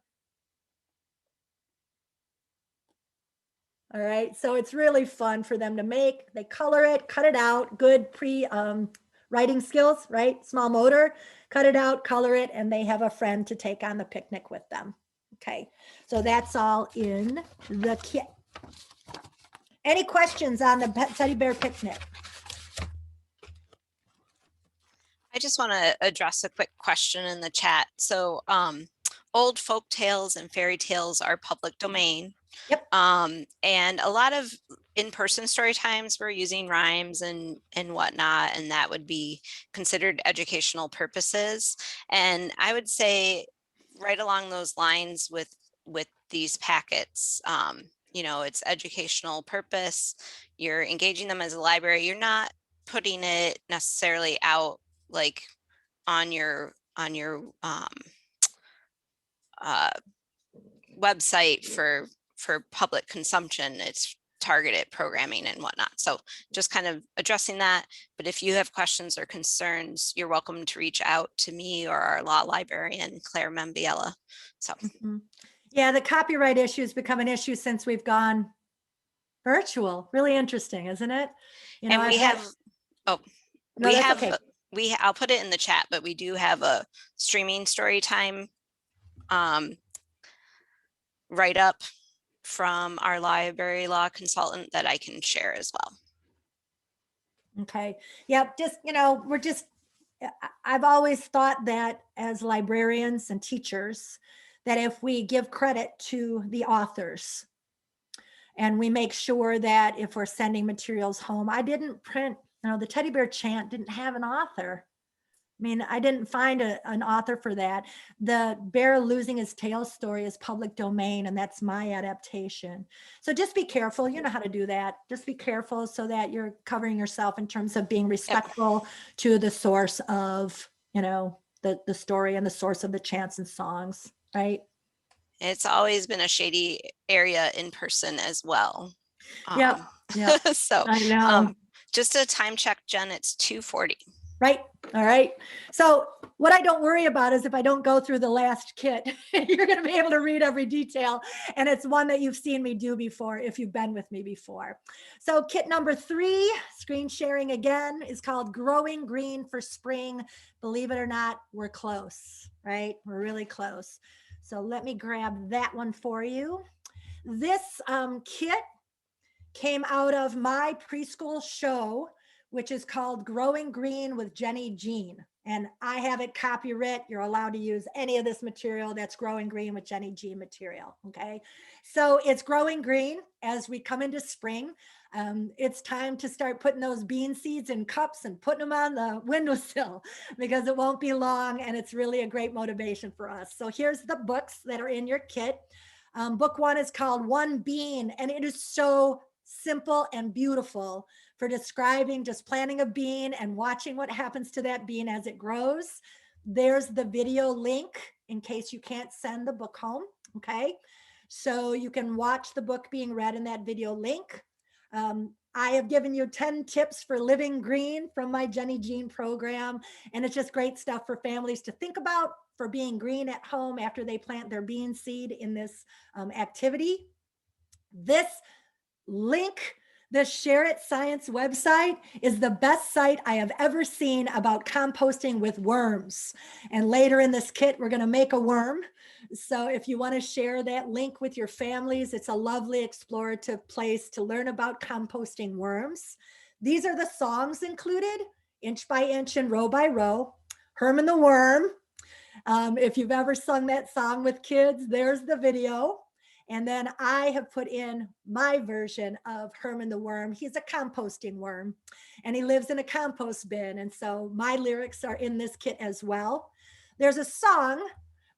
All right, so it's really fun for them to make. They color it, cut it out, good writing skills, right? Small motor, cut it out, color it, and they have a friend to take on the picnic with them. Okay, so that's all in the kit. Any questions on the teddy bear picnic? I just want to address a quick question in the chat. So old folk tales and fairy tales are public domain. Yep. And a lot of in-person story times we're using rhymes and whatnot, and that would be considered educational purposes. And I would say right along those lines with these packets, you know, it's educational purpose. You're engaging them as a library. You're not putting it necessarily out like on your website for public consumption. It's targeted programming and whatnot. So just kind of addressing that. But if you have questions or concerns, you're welcome to reach out to me or our law librarian, Claire Membiella. So yeah, the copyright issue has become an issue since we've gone virtual. Really interesting, isn't it? You know, and we have okay. I'll put it in the chat, but we do have a streaming story time write up from our library law consultant that I can share as well. Okay. Yep. Just, we're just, I've always thought that as librarians and teachers, that if we give credit to the authors and we make sure that if we're sending materials home, I didn't print, the Teddy Bear Chant didn't have an author. I mean, I didn't find an author for that. The bear losing his tail story is public domain, and that's my adaptation. So just be careful. You know how to do that. Just be careful so that you're covering yourself in terms of being respectful to the source of, the story and the source of the chants and songs, right? It's always been a shady area in person as well. Yeah. So I know. Just a time check, Jen, it's 2:40. Right. All right. So what I don't worry about is if I don't go through the last kit, you're going to be able to read every detail. And it's one that you've seen me do before if you've been with me before. So kit number 3, screen sharing again, is called Growing Green for Spring. Believe it or not, we're close, right? We're really close. So let me grab that one for you. This kit came out of my preschool show, which is called Growing Green with Jenny Jean. And I have it copyright. You're allowed to use any of this material that's Growing Green with Jenny Jean material. Okay. So it's growing green as we come into spring. It's time to start putting those bean seeds in cups and putting them on the windowsill because it won't be long and it's really a great motivation for us. So here's the books that are in your kit. Book 1 is called One Bean, and it is so simple and beautiful for describing just planting a bean and watching what happens to that bean as it grows. There's the video link in case you can't send the book home. Okay. So you can watch the book being read in that video link. I have given you 10 tips for living green from my Jenny Jean program. And it's just great stuff for families to think about for being green at home after they plant their bean seed in this activity. This link, the Share It Science website, is the best site I have ever seen about composting with worms. And later in this kit, we're going to make a worm. So if you want to share that link with your families, it's a lovely explorative place to learn about composting worms. These are the songs included: Inch by Inch and Row by Row, Herman the Worm. If you've ever sung that song with kids, there's the video. And then I have put in my version of Herman the Worm. He's a composting worm and he lives in a compost bin. And so my lyrics are in this kit as well. There's a song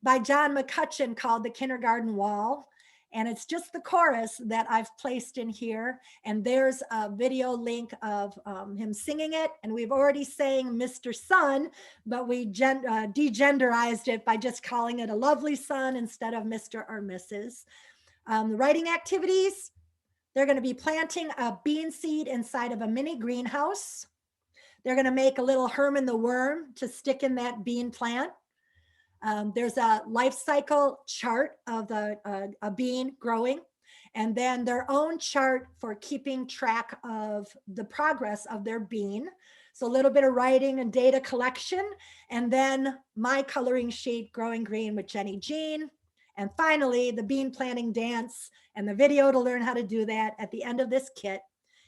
by John McCutcheon called The Kindergarten Wall. And it's just the chorus that I've placed in here. And there's a video link of him singing it. And we've already sang Mr. Sun, but we degenderized it by just calling it a lovely sun instead of Mr. or Mrs. The writing activities, they're going to be planting a bean seed inside of a mini greenhouse. They're going to make a little Herman the Worm to stick in that bean plant. There's a life cycle chart of a bean growing, and then their own chart for keeping track of the progress of their bean. So a little bit of writing and data collection, and then my coloring sheet, Growing Green with Jenny Jean. And finally, the bean planting dance and the video to learn how to do that at the end of this kit.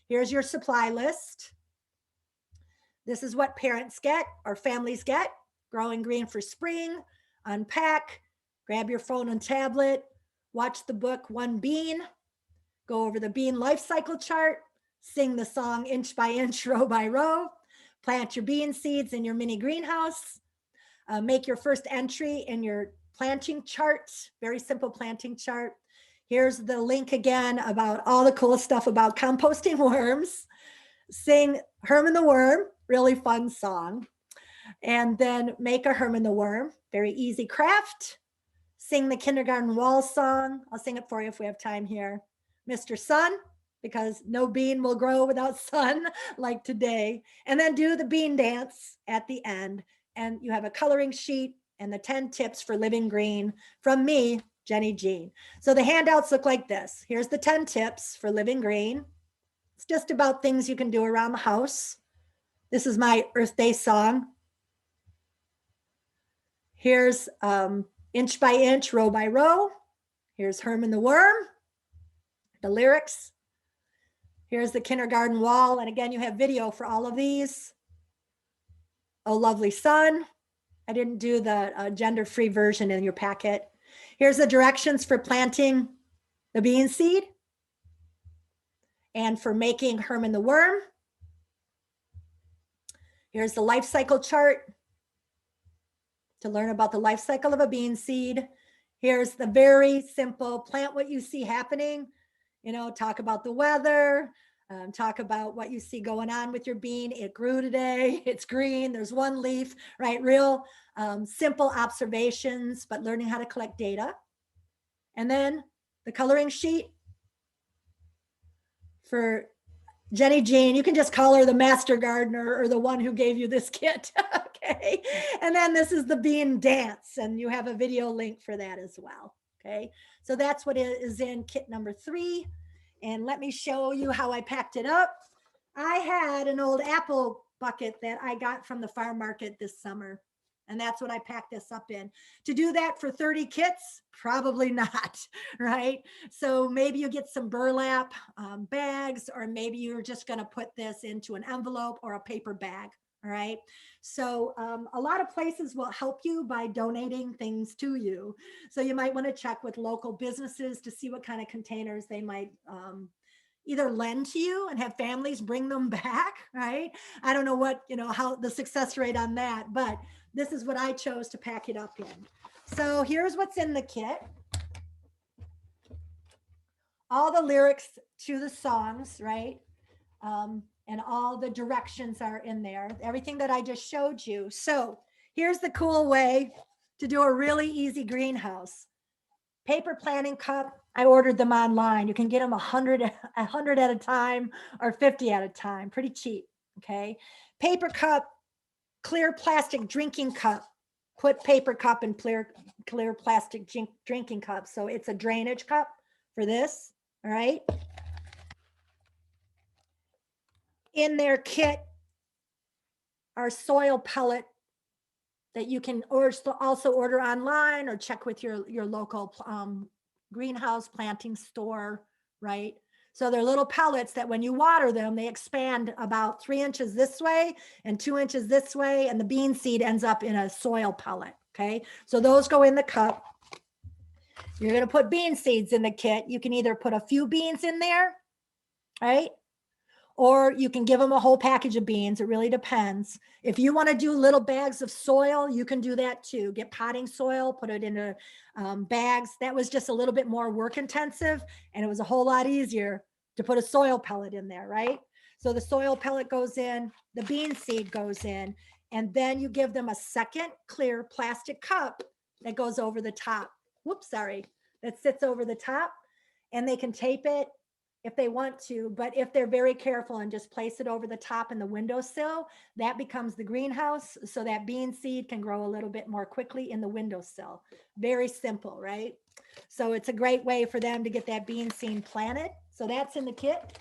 Here's your supply list. This is what parents get or families get: Growing Green for Spring, unpack, grab your phone and tablet, watch the book One Bean, go over the bean life cycle chart, sing the song Inch by Inch, Row by Row, plant your bean seeds in your mini greenhouse, make your first entry in your planting chart, very simple planting chart. Here's the link again about all the cool stuff about composting worms. Sing Herman the Worm, really fun song. And then make a Herman the Worm, very easy craft. Sing the Kindergarten Wall song. I'll sing it for you if we have time here. Mr. Sun, because no bean will grow without sun like today. And then do the bean dance at the end. And you have a coloring sheet and the 10 tips for living green from me, Jenny Jean. So the handouts look like this. Here's the 10 tips for living green. It's just about things you can do around the house. This is my Earth Day song. Here's inch by inch, row by row. Here's Herman the Worm, the lyrics. Here's the kindergarten wall. And again, you have video for all of these. Oh, lovely sun. I didn't do the gender-free version in your packet. Here's the directions for planting the bean seed and for making Herman the Worm. Here's the life cycle chart to learn about the life cycle of a bean seed. Here's the very simple plant what you see happening, you know, talk about the weather, talk about what you see going on with your bean. It grew today, it's green, there's one leaf, right? Real simple observations, but learning how to collect data. And then the coloring sheet for Jenny Jean. You can just call her the master gardener or the one who gave you this kit. Okay. And then this is the bean dance, and you have a video link for that as well. Okay. So that's what is in kit number 3. And let me show you how I packed it up. I had an old apple bucket that I got from the farm market this summer. And that's what I packed this up in. To do that for 30 kits, probably not, right? So maybe you get some burlap bags, or maybe you're just going to put this into an envelope or a paper bag, all right? So a lot of places will help you by donating things to you. So you might want to check with local businesses to see what kind of containers they might either lend to you and have families bring them back, right? I don't know what, you know, how the success rate on that, but this is what I chose to pack it up in. So here's what's in the kit. All the lyrics to the songs, right? And all the directions are in there. Everything that I just showed you. So here's the cool way to do a really easy greenhouse. Paper planting cup. I ordered them online. You can get them 100 at a time or 50 at a time. Pretty cheap. Okay. Paper cup, clear plastic drinking cup. Put paper cup in clear plastic drinking cup. So it's a drainage cup for this. All right. In their kit are soil pellet that you can also order online or check with your local greenhouse planting store, right? So they're little pellets that when you water them, they expand about 3 inches this way and 2 inches this way, and the bean seed ends up in a soil pellet, okay? So those go in the cup. You're gonna put bean seeds in the kit. You can either put a few beans in there, right? Or you can give them a whole package of beans. It really depends. If you want to do little bags of soil, you can do that too. Get potting soil, put it into bags. That was just a little bit more work intensive, and it was a whole lot easier to put a soil pellet in there, right? So the soil pellet goes in, the bean seed goes in, and then you give them a second clear plastic cup that goes over the top. Whoops, sorry. That sits over the top, and they can tape it if they want to, but if they're very careful and just place it over the top in the windowsill, that becomes the greenhouse, so that bean seed can grow a little bit more quickly in the windowsill. Very simple, right? So it's a great way for them to get that bean seed planted. So that's in the kit.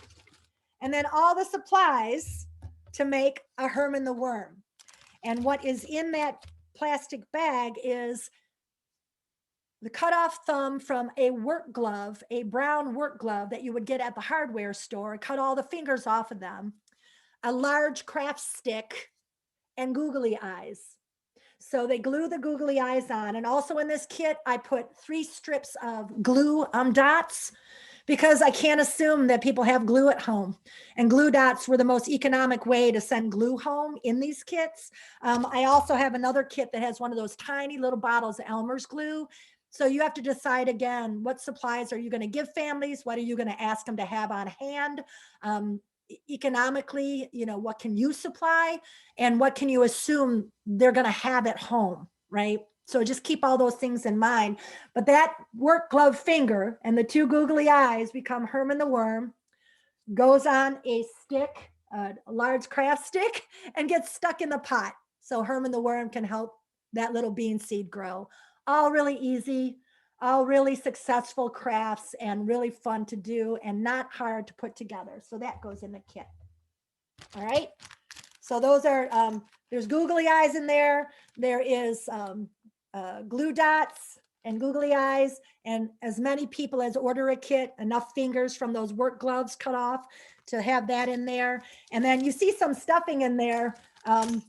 And then all the supplies to make a Herman the Worm. And what is in that plastic bag is the cutoff thumb from a work glove, a brown work glove that you would get at the hardware store, cut all the fingers off of them, a large craft stick, and googly eyes. So they glue the googly eyes on. And also in this kit, I put 3 strips of glue dots, because I can't assume that people have glue at home. And glue dots were the most economic way to send glue home in these kits. I also have another kit that has one of those tiny little bottles of Elmer's glue. So you have to decide again, what supplies are you going to give families? What are you going to ask them to have on hand? Economically, you know, what can you supply and what can you assume they're going to have at home, right? So just keep all those things in mind. But that work glove finger and the 2 googly eyes become Herman the Worm, goes on a stick, a large craft stick, and gets stuck in the pot. So Herman the Worm can help that little bean seed grow. All really easy, all really successful crafts and really fun to do and not hard to put together. So that goes in the kit. All right. So those are, there's googly eyes in there. There is glue dots and googly eyes, and as many people as order a kit, enough fingers from those work gloves cut off to have that in there. And then you see some stuffing in there. I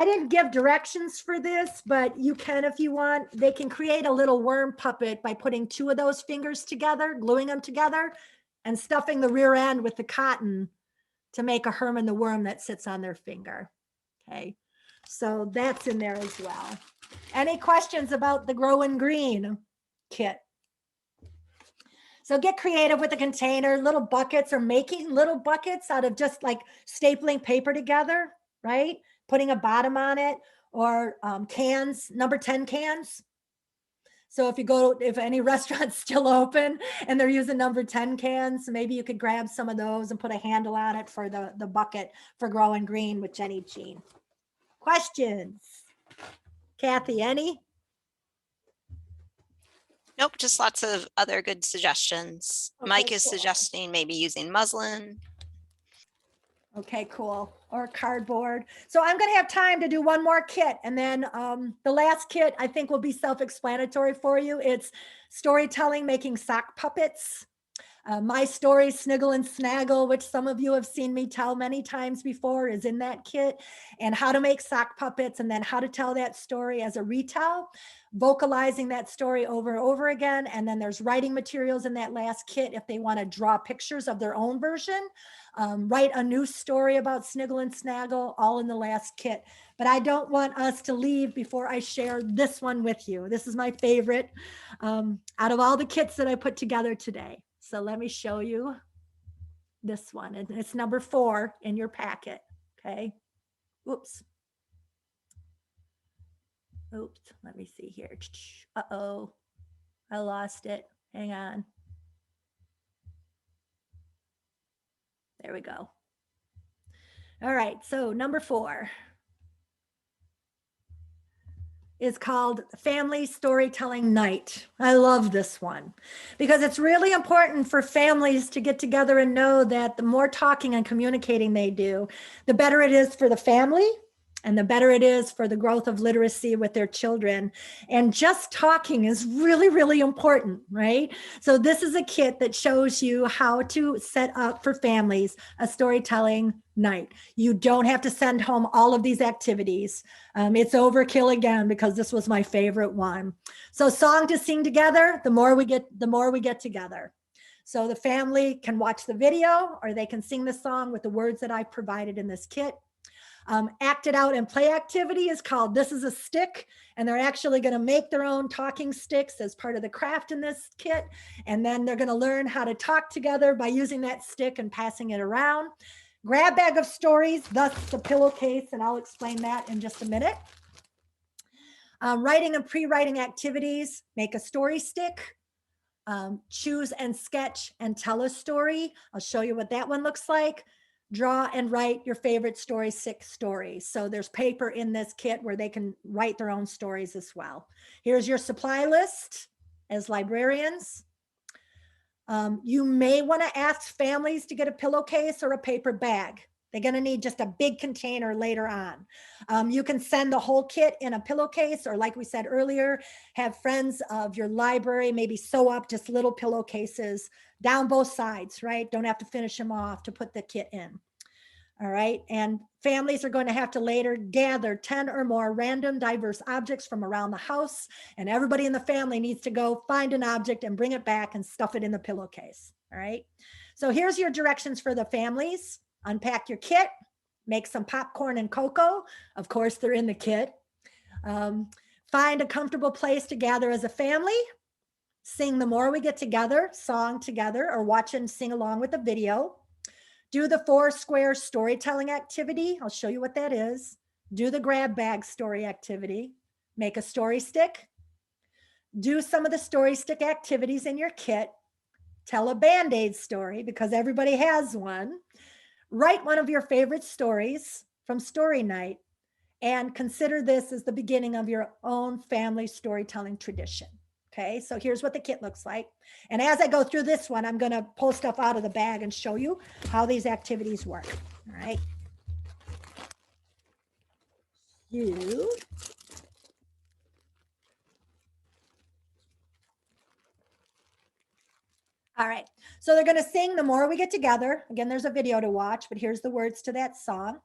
didn't give directions for this, but you can, if you want. They can create a little worm puppet by putting 2 of those fingers together, gluing them together, and stuffing the rear end with the cotton to make a Herman the worm that sits on their finger. Okay, so that's in there as well. Any questions about the Growing Green kit? So get creative with the container, little buckets, or making little buckets out of just like stapling paper together, right? Putting a bottom on it, or cans, number 10 cans. So if any restaurant's still open and they're using number 10 cans, maybe you could grab some of those and put a handle on it for the bucket for Growing Green with Jenny Jean. Questions? Kathy, any? Nope, just lots of other good suggestions. Okay, Mike is cool. suggesting maybe using muslin. Okay, cool. Or cardboard. So I'm going to have time to do one more kit. And then the last kit I think will be self-explanatory for you. It's storytelling, making sock puppets. My story, Sniggle and Snaggle, which some of you have seen me tell many times before, is in that kit. And how to make sock puppets, and then how to tell that story as a retell, vocalizing that story over and over again. And then there's writing materials in that last kit if they want to draw pictures of their own version. Write a new story about Sniggle and Snaggle, all in the last kit. But I don't want us to leave before I share this one with you. This is my favorite out of all the kits that I put together today. So let me show you this one. And it's number 4 in your packet. Okay. Oops. Oops. Let me see here. Uh-oh. I lost it. Hang on. There we go. All right. So number 4 is called Family Storytelling Night. I love this one because it's really important for families to get together and know that the more talking and communicating they do, the better it is for the family and the better it is for the growth of literacy with their children. And just talking is really, really important, right? So this is a kit that shows you how to set up for families a storytelling night. You don't have to send home all of these activities. It's overkill again because this was my favorite one. So song to sing together, the more we get together. So the family can watch the video or they can sing the song with the words that I provided in this kit. Act it out and play activity is called This is a Stick, and they're actually going to make their own talking sticks as part of the craft in this kit. And then they're going to learn how to talk together by using that stick and passing it around. Grab bag of stories, thus the pillowcase, and I'll explain that in just a minute. Writing and pre-writing activities, make a story stick. Choose and sketch and tell a story. I'll show you what that one looks like. Draw and write your favorite story, 6 stories. So there's paper in this kit where they can write their own stories as well. Here's your supply list as librarians. You may want to ask families to get a pillowcase or a paper bag. They're going to need just a big container later on. You can send the whole kit in a pillowcase, or like we said earlier, have friends of your library maybe sew up just little pillowcases down both sides, right? Don't have to finish them off to put the kit in. All right. And families are going to have to later gather 10 or more random diverse objects from around the house. And everybody in the family needs to go find an object and bring it back and stuff it in the pillowcase. All right. So here's your directions for the families. Unpack your kit, make some popcorn and cocoa. Of course, they're in the kit. Find a comfortable place to gather as a family. Sing The More We Get Together song together, or watch and sing along with the video. Do the 4 square storytelling activity. I'll show you what that is. Do the grab bag story activity. Make a story stick. Do some of the story stick activities in your kit. Tell a Band-Aid story because everybody has one. Write one of your favorite stories from Story Night, and consider this as the beginning of your own family storytelling tradition. Okay, so here's what the kit looks like. And as I go through this one, I'm going to pull stuff out of the bag and show you how these activities work. All right. you. All right, so they're going to sing The More We Get Together. Again, there's a video to watch, but here's the words to that song.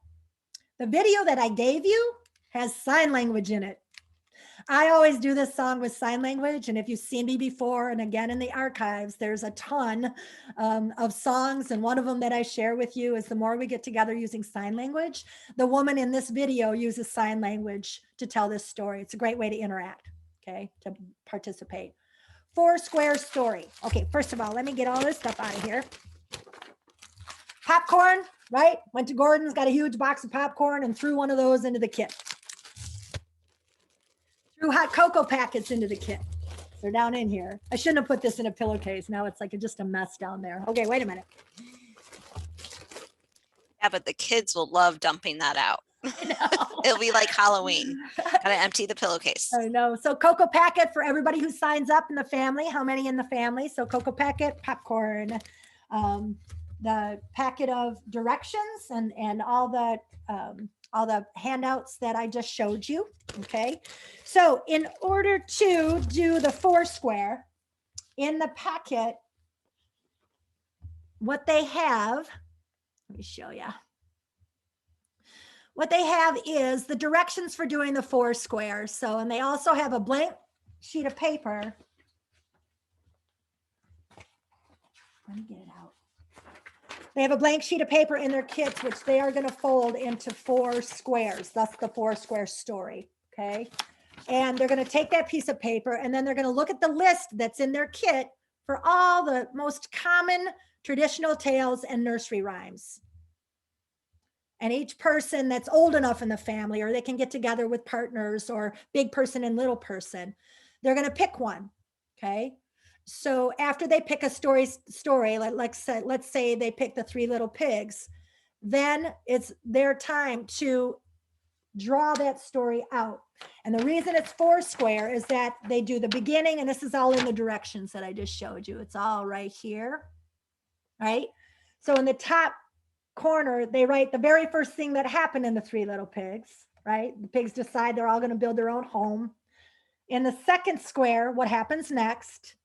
The video that I gave you has sign language in it. I always do this song with sign language, and if you've seen me before, and again in the archives, there's a ton of songs, and one of them that I share with you is The More We Get Together using sign language. The woman in this video uses sign language to tell this story. It's a great way to interact, okay, to participate. Foursquare story. Okay, first of all, let me get all this stuff out of here. Popcorn, right? Went to Gordon's, got a huge box of popcorn and threw one of those into the kit. Threw hot cocoa packets into the kit. They're down in here. I shouldn't have put this in a pillowcase. Now it's like just a mess down there. Okay, wait a minute. Yeah, but the kids will love dumping that out. It'll be like Halloween. Gotta empty the pillowcase. I know. So cocoa packet for everybody who signs up in the family. How many in the family? So cocoa packet, popcorn, the packet of directions and all the handouts that I just showed you. Okay. So in order to do the Foursquare in the packet, what they have, let me show you. What they have is the directions for doing the Foursquare. So, and they also have a blank sheet of paper. Let me get it out. They have a blank sheet of paper in their kits, which they are going to fold into 4 squares. That's the Foursquare story. Okay. And they're going to take that piece of paper and then they're going to look at the list that's in their kit for all the most common traditional tales and nursery rhymes. And each person that's old enough in the family, or they can get together with partners or big person and little person, they're going to pick one. Okay. So after they pick a story, let's say they pick the 3 Little Pigs, then it's their time to draw that story out. And the reason it's Foursquare is that they do the beginning, and this is all in the directions that I just showed you. It's all right here. Right. So in the top corner, they write the very first thing that happened in the 3 Little Pigs, right? The pigs decide they're all going to build their own home. In the second square, what happens next?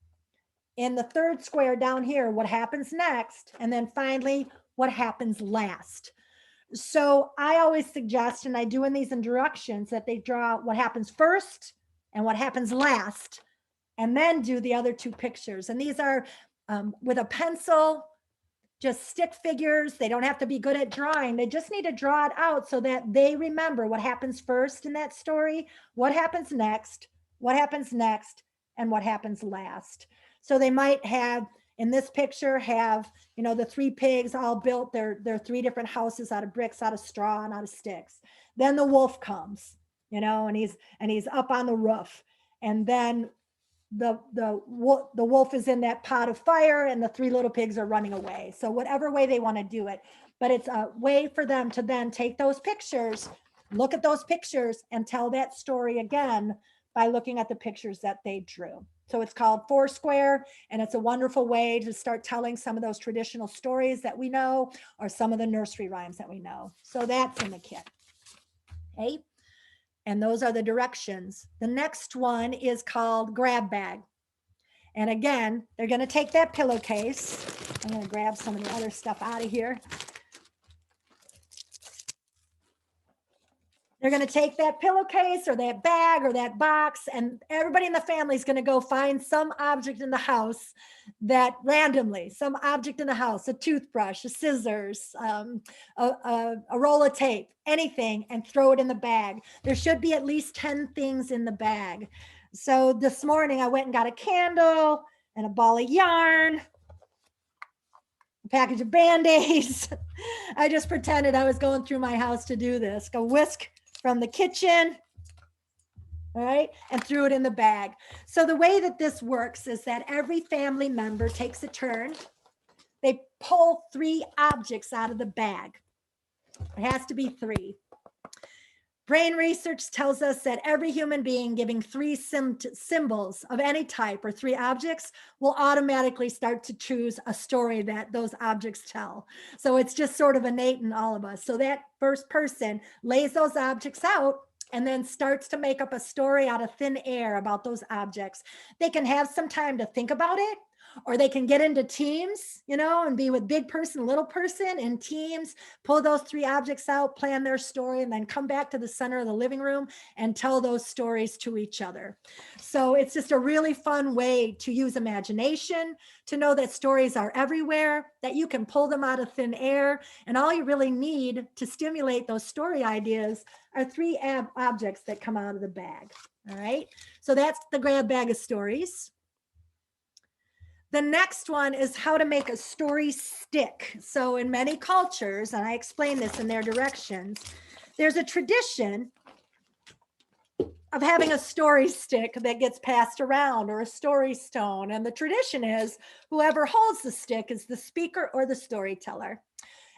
In the third square down here, what happens next? And then finally, what happens last? So I always suggest, and I do in these introductions, that they draw what happens first and what happens last, and then do the other 2 pictures. And these are with a pencil, just stick figures. They don't have to be good at drawing. They just need to draw it out so that they remember what happens first in that story, what happens next, and what happens last. So they might have, in this picture, have, the 3 pigs all built their 3 different houses out of bricks, out of straw, and out of sticks. Then the wolf comes, and he's up on the roof. And then the wolf is in that pot of fire and the 3 little pigs are running away. So whatever way they want to do it, but it's a way for them to then take those pictures, look at those pictures, and tell that story again by looking at the pictures that they drew. So it's called Foursquare, and it's a wonderful way to start telling some of those traditional stories that we know, or some of the nursery rhymes that we know. So that's in the kit. Okay. And those are the directions. The next one is called Grab Bag. And again, they're going to take that pillowcase. I'm going to grab some of the other stuff out of here. They're going to take that pillowcase or that bag or that box, and everybody in the family is going to go find some object in the house that randomly, some object in the house, a toothbrush, a scissors, a roll of tape, anything, and throw it in the bag. There should be at least 10 things in the bag. So this morning I went and got a candle and a ball of yarn, a package of Band-Aids. I just pretended I was going through my house to do this. Go whisk from the kitchen, all right, and threw it in the bag. So the way that this works is that every family member takes a turn. They pull 3 objects out of the bag. It has to be 3. Brain research tells us that every human being giving 3 symbols of any type or 3 objects will automatically start to choose a story that those objects tell. So it's just sort of innate in all of us. So that first person lays those objects out, and then starts to make up a story out of thin air about those objects. They can have some time to think about it, or they can get into teams, and be with big person, little person in teams, pull those three objects out, plan their story, and then come back to the center of the living room and tell those stories to each other. So it's just a really fun way to use imagination, to know that stories are everywhere, that you can pull them out of thin air. And all you really need to stimulate those story ideas are three objects that come out of the bag. All right. So that's the grab bag of stories. The next one is how to make a story stick. So in many cultures, and I explain this in their directions, there's a tradition of having a story stick that gets passed around, or a story stone. And the tradition is whoever holds the stick is the speaker or the storyteller.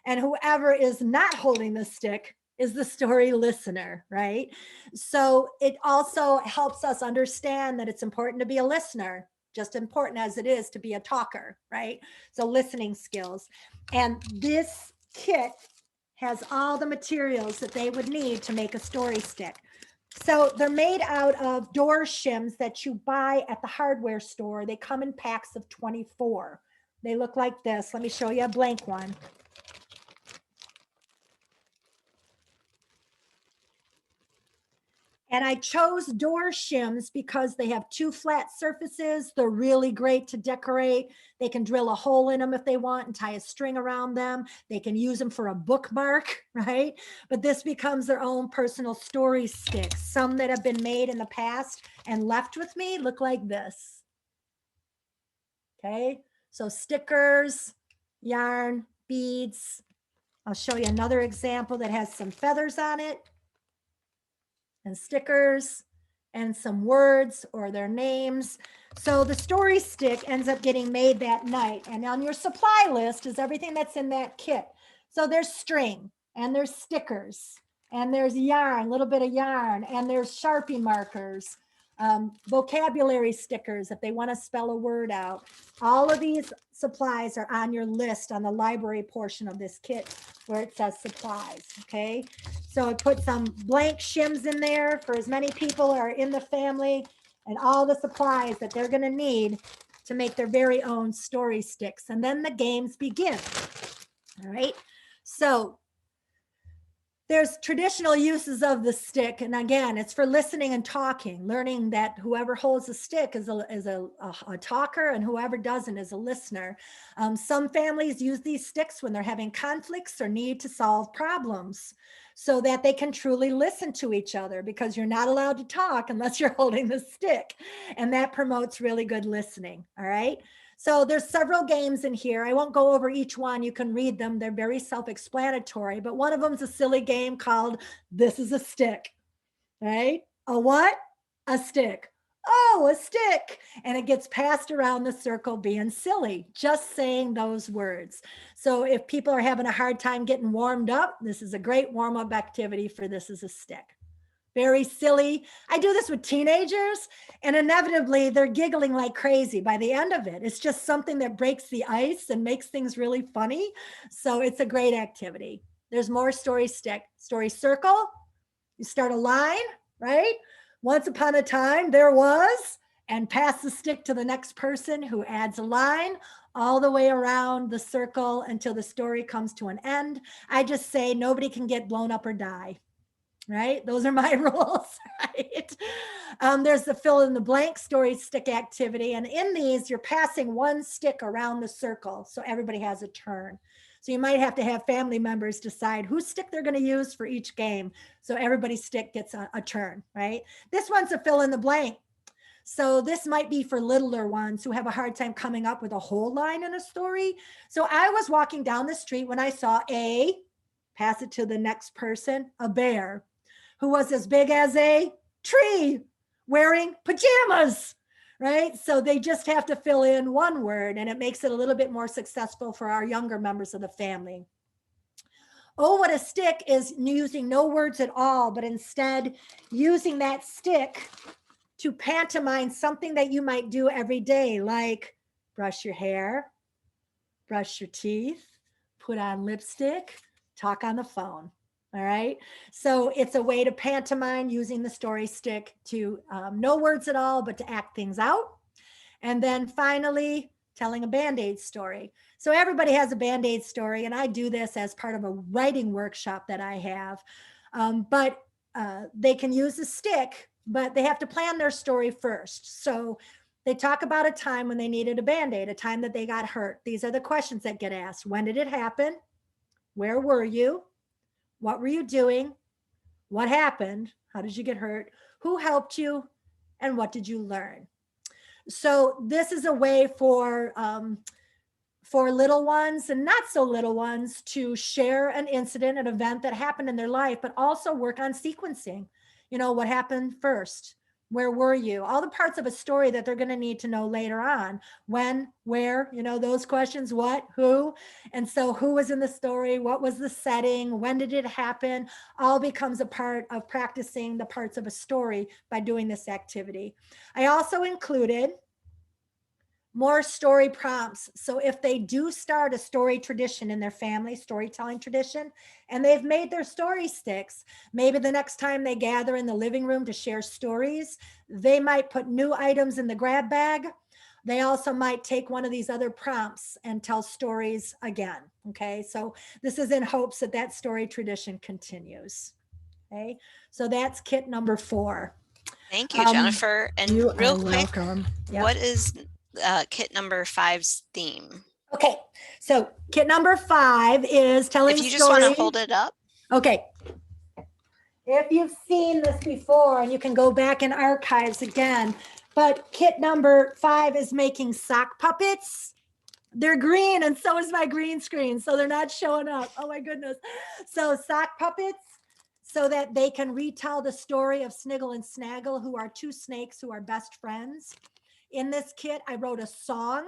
And whoever is not holding the stick is the story listener, right? So it also helps us understand that it's important to be a listener, just important as it is to be a talker, right? So listening skills. And this kit has all the materials that they would need to make a story stick. So they're made out of door shims that you buy at the hardware store. They come in packs of 24. They look like this. Let me show you a blank one. And I chose door shims because they have two flat surfaces. They're really great to decorate. They can drill a hole in them if they want and tie a string around them. They can use them for a bookmark, right? But this becomes their own personal story stick. Some that have been made in the past and left with me look like this. Okay, so stickers, yarn, beads. I'll show you another example that has some feathers on it, and stickers, and some words or their names. So the story stick ends up getting made that night. And on your supply list is everything that's in that kit. So there's string, and there's stickers, and there's yarn, a little bit of yarn, and there's Sharpie markers, vocabulary stickers if they want to spell a word out. All of these supplies are on your list on the library portion of this kit where it says supplies. Okay, so I put some blank shims in there for as many people are in the family, and all the supplies that they're going to need to make their very own story sticks. And then the games begin. All right, so there's traditional uses of the stick. And again, it's for listening and talking, learning that whoever holds the stick is a talker, and whoever doesn't is a listener. Some families use these sticks when they're having conflicts or need to solve problems, so that they can truly listen to each other, because you're not allowed to talk unless you're holding the stick. And that promotes really good listening. All right. So there's several games in here. I won't go over each one. You can read them. They're very self-explanatory, but one of them is a silly game called This is a Stick, right? A what? A stick. Oh, a stick. And it gets passed around the circle being silly, just saying those words. So if people are having a hard time getting warmed up, this is a great warm-up activity for This is a Stick. Very silly. I do this with teenagers, and inevitably they're giggling like crazy by the end of it. It's just something that breaks the ice and makes things really funny. So it's a great activity. There's more story stick. Story circle. You start a line, right? Once upon a time there was, and pass the stick to the next person who adds a line all the way around the circle until the story comes to an end. I just say nobody can get blown up or die. Right? Those are my rules, right? There's the fill in the blank story stick activity. And in these, you're passing one stick around the circle, so everybody has a turn. So you might have to have family members decide whose stick they're going to use for each game. So everybody's stick gets a turn, right? This one's a fill in the blank. So this might be for littler ones who have a hard time coming up with a whole line in a story. So I was walking down the street when I saw pass it to the next person, a bear who was as big as a tree wearing pajamas, right? So they just have to fill in one word, and it makes it a little bit more successful for our younger members of the family. Oh, what a stick is using no words at all, but instead using that stick to pantomime something that you might do every day, like brush your hair, brush your teeth, put on lipstick, talk on the phone. All right. So it's a way to pantomime using the story stick to no words at all, but to act things out. And then finally, telling a Band-Aid story. So everybody has a Band-Aid story, and I do this as part of a writing workshop that I have. But they can use a stick, but they have to plan their story first. So they talk about a time when they needed a Band-Aid, a time that they got hurt. These are the questions that get asked. When did it happen? Where were you? What were you doing? What happened? How did you get hurt? Who helped you? And what did you learn? So this is a way for little ones and not so little ones to share an incident, an event that happened in their life, but also work on sequencing. You know, what happened first? Where were you? All the parts of a story that they're going to need to know later on. When, where, you know, those questions, what, who. And so who was in the story? What was the setting? When did it happen? All becomes a part of practicing the parts of a story by doing this activity. I also included more story prompts. So if they do start a story tradition in their family, storytelling tradition, and they've made their story sticks, maybe the next time they gather in the living room to share stories, they might put new items in the grab bag. They also might take one of these other prompts and tell stories again. Okay, so this is in hopes that that story tradition continues. Okay, so that's kit number 4. Thank you, Jennifer. And You real are quick, welcome. Yep. what is kit number 5's theme? Okay, so kit number 5 is telling If you stories. just want to hold it up. Okay. If you've seen this before, and you can go back in archives again, but kit number 5 is making sock puppets. They're green, and so is my green screen, so they're not showing up. Oh my goodness. So sock puppets, so that they can retell the story of Sniggle and Snaggle, who are 2 snakes who are best friends. In this kit, I wrote a song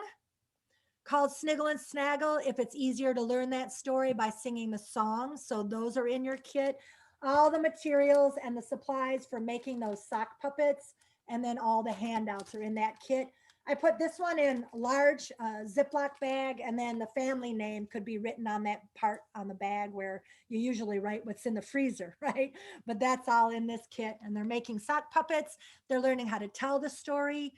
called Sniggle and Snaggle, if it's easier to learn that story by singing the song. So those are in your kit. All the materials and the supplies for making those sock puppets, and then all the handouts are in that kit. I put this one in large Ziploc bag, and then the family name could be written on that part on the bag where you usually write what's in the freezer, right? But that's all in this kit. And they're making sock puppets. They're learning how to tell the story.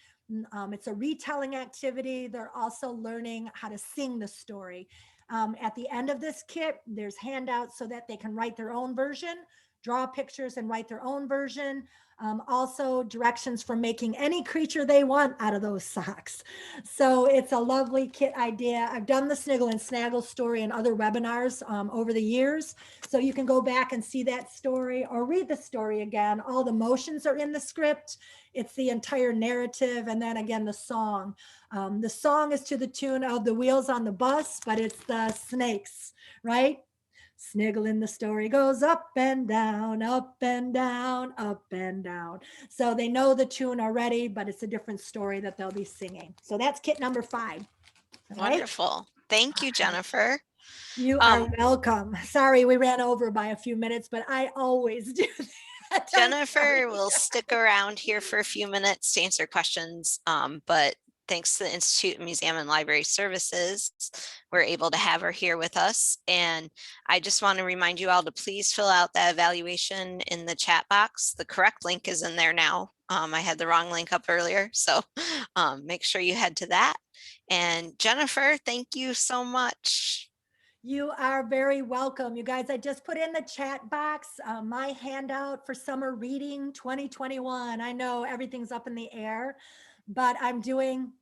It's a retelling activity. They're also learning how to sing the story. At the end of this kit, there's handouts so that they can write their own version, draw pictures and write their own version. Also directions for making any creature they want out of those socks. So it's a lovely kit idea. I've done the Sniggle and Snaggle story in other webinars over the years. So you can go back and see that story or read the story again. All the motions are in the script. It's the entire narrative. And then again, the song. The song is to the tune of The Wheels on the Bus, but it's the snakes, right? Sniggle in the story goes up and down, up and down, up and down. So they know the tune already, but it's a different story that they'll be singing. So that's kit number 5. Right? Wonderful. Thank you, Jennifer. You are welcome. Sorry, we ran over by a few minutes, but I always do that. Jennifer will stick around here for a few minutes to answer questions, but thanks to the Institute of Museum and Library Services, we're able to have her here with us. And I just want to remind you all to please fill out that evaluation in the chat box. The correct link is in there now. I had the wrong link up earlier, so make sure you head to that. And Jennifer, thank you so much. You are very welcome. You guys, I just put in the chat box my handout for summer reading 2021. I know everything's up in the air, but I'm doing